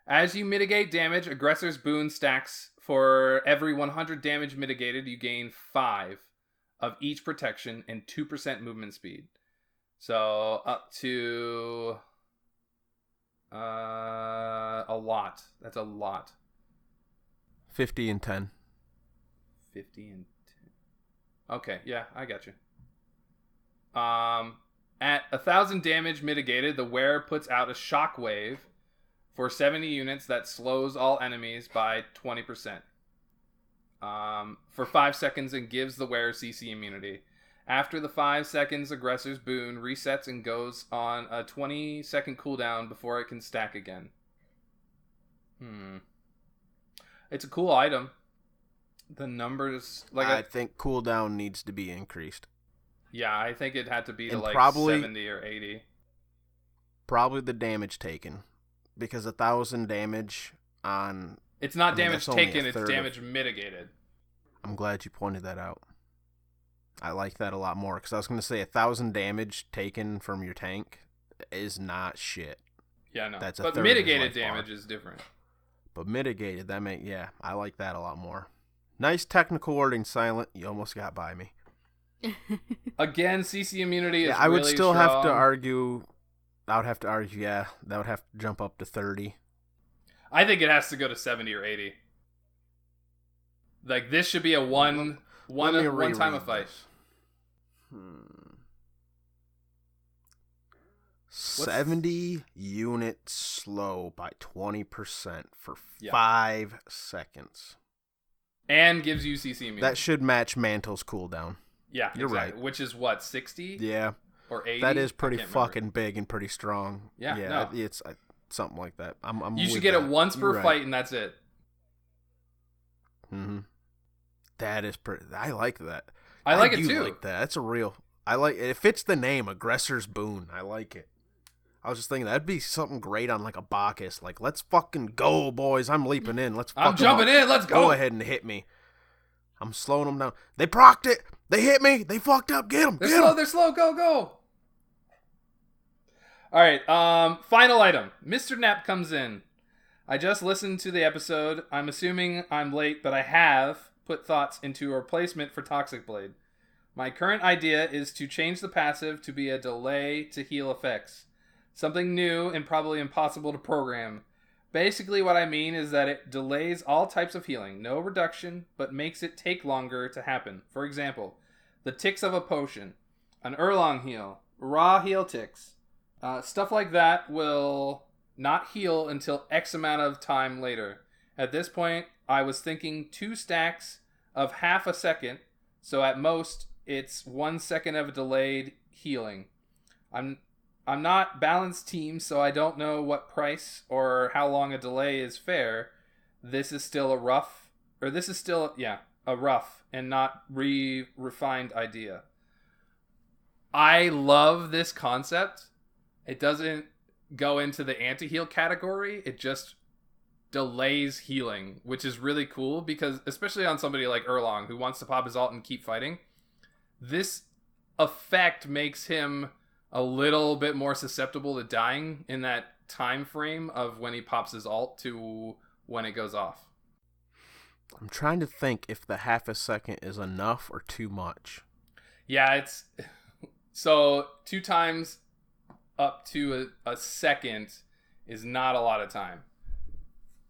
As you mitigate damage, Aggressor's Boon stacks. For every 100 damage mitigated, you gain 5 of each protection and 2% movement speed. So up to a lot. That's a lot. 50 and 10. 50 and 10. Okay, yeah, I got you. At 1,000 damage mitigated, the wearer puts out a shockwave for 70 units that slows all enemies by 20%. For 5 seconds and gives the wearer CC immunity. After the 5 seconds, aggressor's boon resets and goes on a 20-second cooldown before it can stack again. It's a cool item. The numbers... I think cooldown needs to be increased. Yeah, I think it had to be to like probably, 70 or 80. Probably the damage taken. Because 1,000 damage on... It's not damage taken, it's damage mitigated. I'm glad you pointed that out. I like that a lot more. Because I was going to say 1,000 damage taken from your tank is not shit. Yeah, no. That's but mitigated damage is different. But mitigated, I like that a lot more. Nice technical wording, Silent. You almost got by me. Again, CC immunity is I would really still strong. have to argue. I would have to argue, that would have to jump up to 30. I think it has to go to 70 or 80. Like, this should be a one time a fight. 70 units slow by 20% for 5 seconds. And gives you CC immunity. That should match Mantle's cooldown. Yeah, you're exactly. right. Which is what, 60? Yeah. Or 80? That is pretty fucking big and pretty strong. Yeah, no. It's something like that. You should get it once per fight and that's it. Mm-hmm. That is pretty... I like that. I like it too. Like that. That's a real... it fits the name, Aggressor's Boon. I like it. I was just thinking that'd be something great on like a Bacchus. Like, let's fucking go, boys. I'm leaping in. I'm jumping in. Let's go. Go ahead and hit me. I'm slowing them down. They procced it. They hit me. They fucked up. Get them. They're slow. Go. All right. Final item. Mr. Knapp comes in. I just listened to the episode. I'm assuming I'm late, but I have put thoughts into a replacement for Toxic Blade. My current idea is to change the passive to be a delay to heal effects. Something new and probably impossible to program. Basically what I mean is that it delays all types of healing. No reduction, but makes it take longer to happen. For example, the ticks of a potion, an Erlong heal, raw heal ticks. Stuff like that will not heal until X amount of time later. At this point, I was thinking 2 stacks of half a second, so at most, it's 1 second of delayed healing. I'm not balanced team, so I don't know what price or how long a delay is fair. This is still a rough and not refined idea. I love this concept. It doesn't go into the anti-heal category. It just delays healing, which is really cool because, especially on somebody like Erlong who wants to pop his ult and keep fighting, this effect makes him a little bit more susceptible to dying in that time frame of when he pops his ult to when it goes off. I'm trying to think if the half a second is enough or too much. Yeah, it's... So, 2 times up to a second is not a lot of time.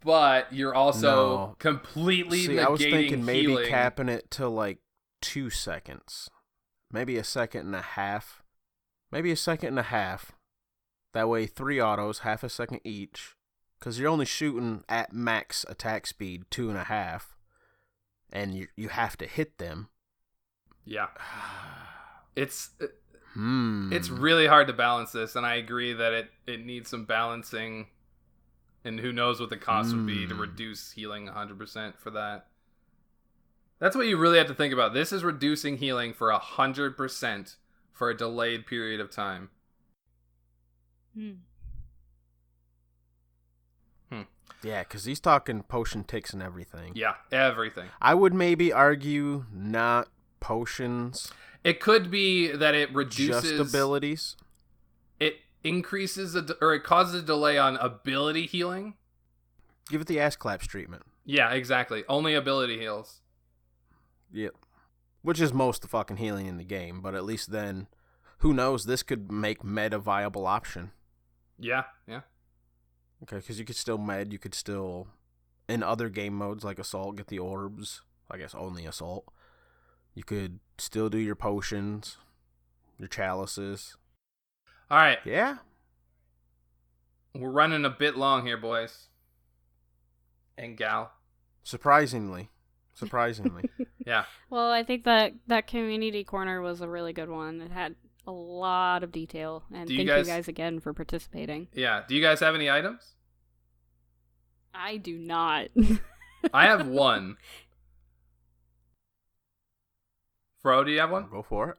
But you're also completely negating I was thinking maybe healing. capping it to like 2 seconds. Maybe a second and a half. That way 3 autos, half a second each. Because you're only shooting at max attack speed 2.5. And you have to hit them. Yeah. It's really hard to balance this, and I agree that it needs some balancing, and who knows what the cost would be to reduce healing 100% for that. That's what you really have to think about. This is reducing healing for 100% for a delayed period of time. Yeah, because he's talking potion ticks and everything. Yeah, everything. I would maybe argue not potions. It could be that it reduces... Just abilities. It increases, or it causes a delay on ability healing. Give it the ass claps treatment. Yeah, exactly. Only ability heals. Yep. Which is most of the fucking healing in the game, but at least then, who knows, this could make med a viable option. Yeah. Okay, because you could still med, you could still in other game modes like Assault, get the orbs. I guess only Assault. You could still do your potions, your chalices. All right. Yeah. We're running a bit long here, boys. And gal. Surprisingly. Yeah. Well, I think that community corner was a really good one. It had a lot of detail, and thank you guys again for participating. Yeah. Do you guys have any items? I do not. I have one. Fro, do you have one? Go for it.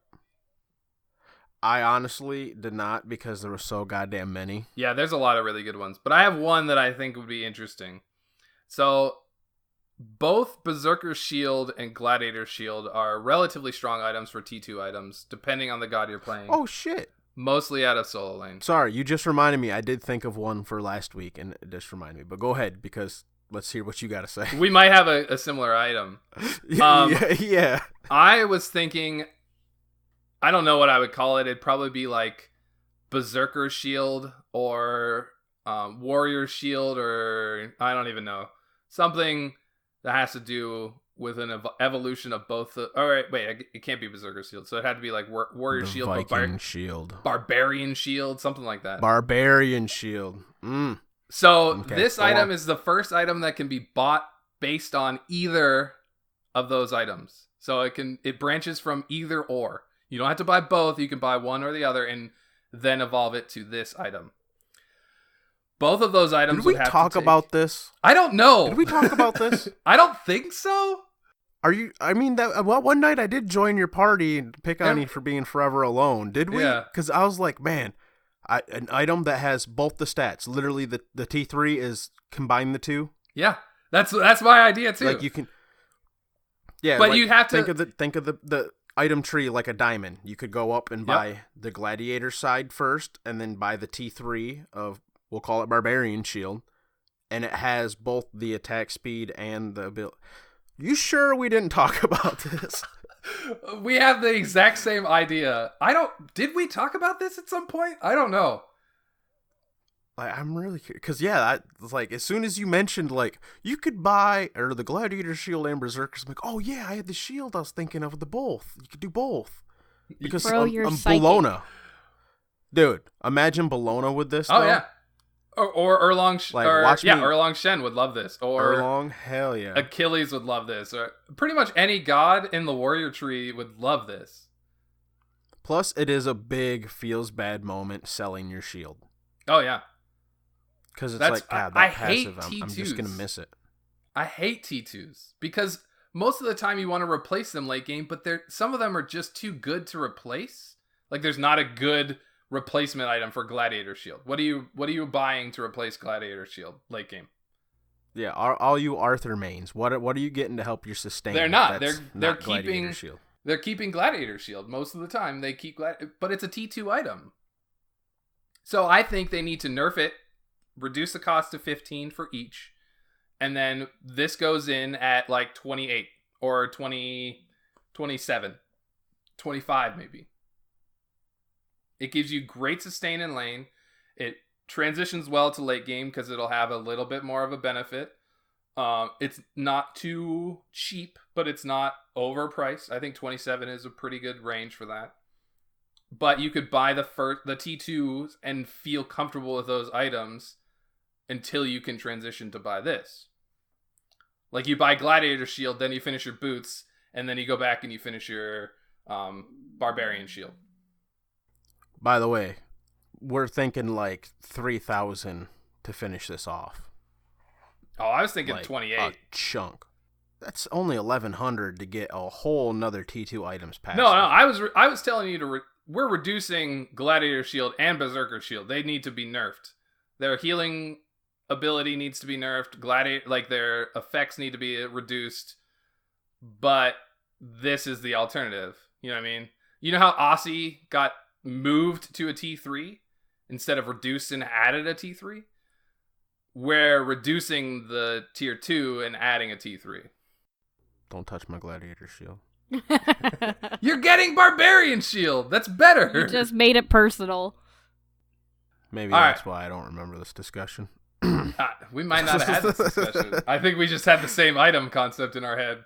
I honestly did not because there were so goddamn many. Yeah, there's a lot of really good ones. But I have one that I think would be interesting. So, both Berserker Shield and Gladiator Shield are relatively strong items for T2 items, depending on the god you're playing. Oh, shit. Mostly out of solo lane. Sorry, you just reminded me. I did think of one for last week, and it just reminded me. But go ahead, because let's hear what you got to say. We might have a similar item. Yeah. I was thinking, I don't know what I would call it. It'd probably be like Berserker Shield or Warrior Shield, or I don't even know. Something that has to do with an evolution of both. All right, wait, it can't be Berserker Shield. So it had to be like Warrior the Shield, Viking Shield, Barbarian Shield, something like that. Barbarian Shield. So Okay, this item is the first item that can be bought based on either of those items. So it branches from either or. You don't have to buy both. You can buy one or the other and then evolve it to this item. Both of those items would have to talk about this? I don't know. Did we talk about this? I don't think so. Are you? I mean, one night I did join your party and pick on you for being forever alone. Did we? Yeah. Because I was like, man, an item that has both the stats. Literally, the T3 is combine the two. Yeah, that's my idea too. Like you can. Yeah, but like, you have to think of the item tree like a diamond. You could go up and buy the Gladiator side first, and then buy the T3 of, we'll call it Barbarian Shield, and it has both the attack speed and the ability. You sure we didn't talk about this? We have the exact same idea. Did we talk about this at some point? I don't know. Like, I'm really curious. Because, I was like, as soon as you mentioned, like, you could buy, or the Gladiator Shield and Berserkers, I'm like, oh, yeah, I had the shield I was thinking of, the both. You could do both. Because Bro, I'm you're psychic. Bologna. Dude, imagine Bologna with this, Oh, though. yeah. Or Erlong, Erlong Shen would love this. Or Erlong, hell yeah. Achilles would love this. Or pretty much any god in the warrior tree would love this. Plus, it is a big feels bad moment selling your shield. Oh, yeah. Because it's That's, like, God, I that hate passive, I'm T2s. just going to miss it. I hate T2s because most of the time you want to replace them late game, but some of them are just too good to replace. Like, there's not a good replacement item for Gladiator Shield. What are you buying to replace Gladiator Shield late game? Yeah, all you Arthur mains, what are you getting to help your sustain? They're not. That's They're not Gladiator keeping Shield. They're keeping Gladiator Shield most of the time. They keep but it's a T2 item. So I think they need to nerf it, reduce the cost to 15 for each, and then this goes in at like 28 or 20, 27, 25 maybe. It gives you great sustain in lane. It transitions well to late game because it'll have a little bit more of a benefit. It's not too cheap, but it's not overpriced. I think 27 is a pretty good range for that. But you could buy the T2s and feel comfortable with those items until you can transition to buy this. Like, you buy Gladiator Shield, then you finish your boots, and then you go back and you finish your Barbarian Shield. By the way, we're thinking like 3,000 to finish this off. Oh, I was thinking like 28. A chunk. That's only 1,100 to get a whole nother T2 items pass. No, I was telling you we're reducing Gladiator Shield and Berserker Shield. They need to be nerfed. Their healing ability needs to be nerfed. Their effects need to be reduced. But this is the alternative. You know what I mean? You know how Aussie got moved to a T3 instead of reduced and added a T3? We're reducing the tier 2 and adding a T3. Don't touch my Gladiator Shield. You're getting Barbarian Shield. That's better. You just made it personal. Maybe All that's right. why I don't remember this discussion. We might not have had this discussion. I think we just had the same item concept in our head.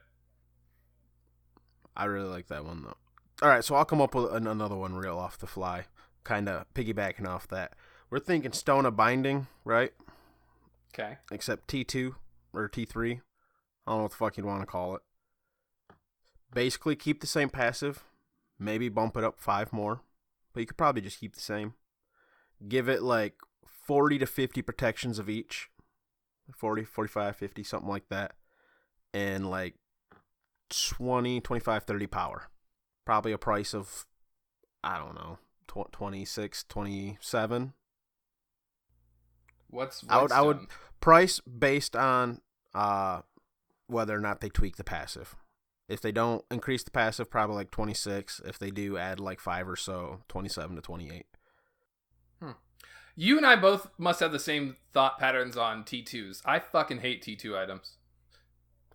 I really like that one, though. All right, so I'll come up with another one real off the fly, kind of piggybacking off that. We're thinking Stone of Binding, right? Okay. Except T2 or T3. I don't know what the fuck you'd want to call it. Basically, keep the same passive. Maybe bump it up 5 more. But you could probably just keep the same. Give it like 40 to 50 protections of each. 40, 45, 50, something like that. And like 20, 25, 30 power. Probably a price of, I don't know, 26, 27. I would price based on whether or not they tweak the passive. If they don't increase the passive, probably like 26. If they do add like 5 or so, 27 to 28. You and I both must have the same thought patterns on T2s. I fucking hate T2 items.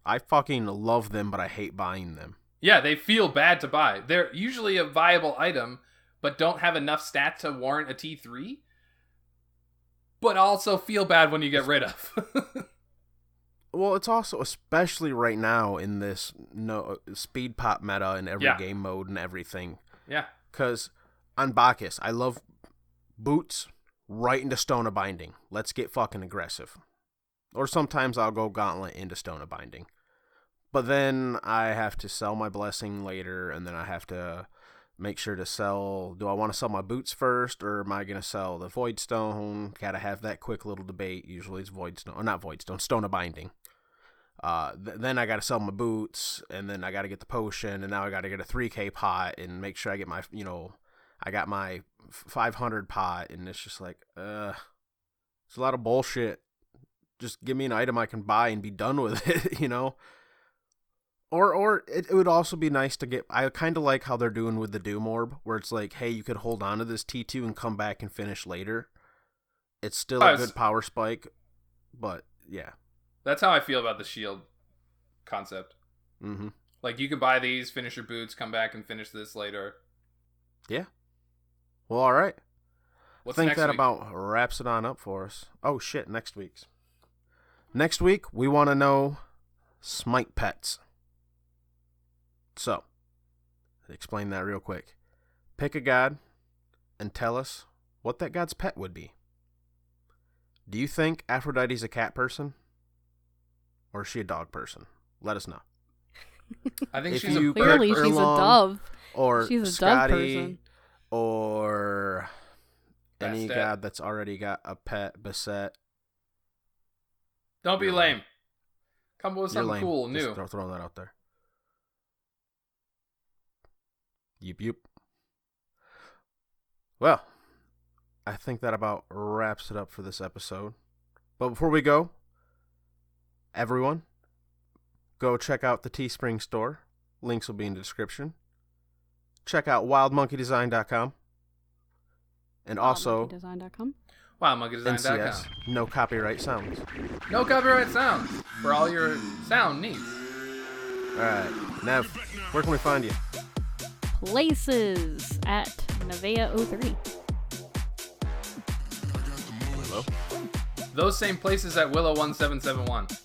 I fucking love them, but I hate buying them. Yeah, they feel bad to buy. They're usually a viable item, but don't have enough stat to warrant a T3. But also feel bad when you get rid of. Well, it's also, especially right now in this speed pop meta in every game mode and everything. Yeah. Because on Bacchus, I love boots right into Stone of Binding. Let's get fucking aggressive. Or sometimes I'll go Gauntlet into Stone of Binding. But then I have to sell my Blessing later, and then I have to make sure to sell. Do I want to sell my boots first, or am I going to sell the Void Stone? Gotta have that quick little debate. Usually it's Void Stone, or not Void Stone, Stone of Binding. Then I got to sell my boots, and then I got to get the potion, and now I got to get a 3K pot and make sure I get my, I got my 500 pot, and it's just like, it's a lot of bullshit. Just give me an item I can buy and be done with it, Or it would also be nice to get, I kind of like how they're doing with the Doom Orb, where it's like, hey, you could hold on to this T2 and come back and finish later. It's still a good power spike, but yeah. That's how I feel about the shield concept. Mm-hmm. Like, you can buy these, finish your boots, come back and finish this later. Yeah. Well, all right. What's I think next that week? about wraps it on up for us. Oh, shit, next week's. Next week, we want to know Smite pets. So, explain that real quick. Pick a god and tell us what that god's pet would be. Do you think Aphrodite's a cat person? Or is she a dog person? Let us know. I think If she's you a Clearly, pick she's a Erlong dove. Or She's a dove Scotty, person. or any Bastet. god that's already got a pet, Bastet. Don't be You're lame. Come up with You're something lame. cool, Just new. throwing that out there. Yep. Well, I think that about wraps it up for this episode. But before we go, everyone, go check out the Teespring store. Links will be in the description. Check out wildmonkeydesign.com. And also Design.com. WildMonkeyDesign.com. NCS, no copyright sounds. No copyright sounds for all your sound needs. Alright, Nev, where can we find you? Places at Nevea03. Willow. Those same places at Willow1771.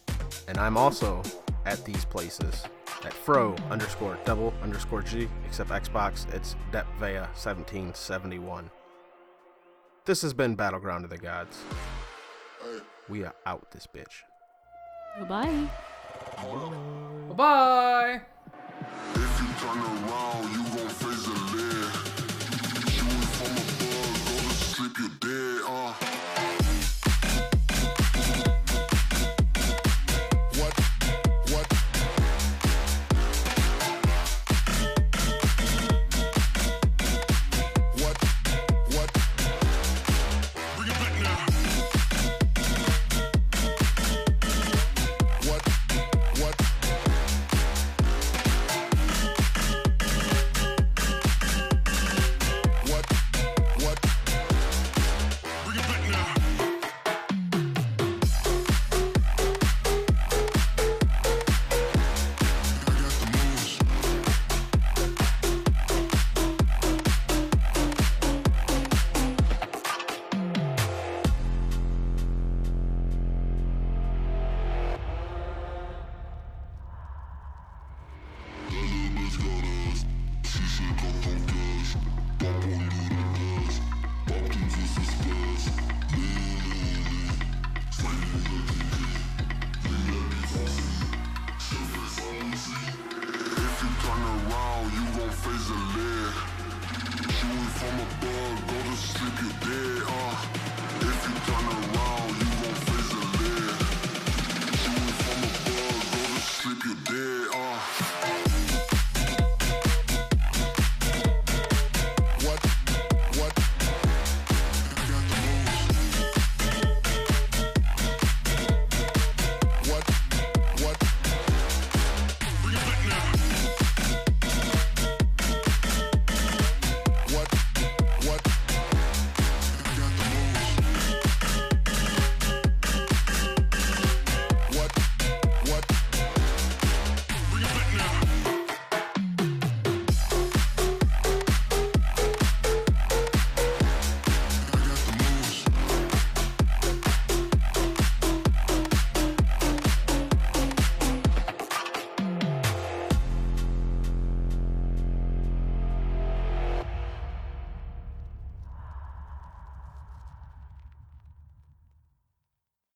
And I'm also at these places at Fro_double_G, except Xbox, it's Depvea1771. This has been Battleground of the Gods. We are out this bitch. Goodbye. Bye-bye. If you turn around, you gon' face a lead. Shooting from above, go to sleep, you're dead, from above, go to sleep, you're dead.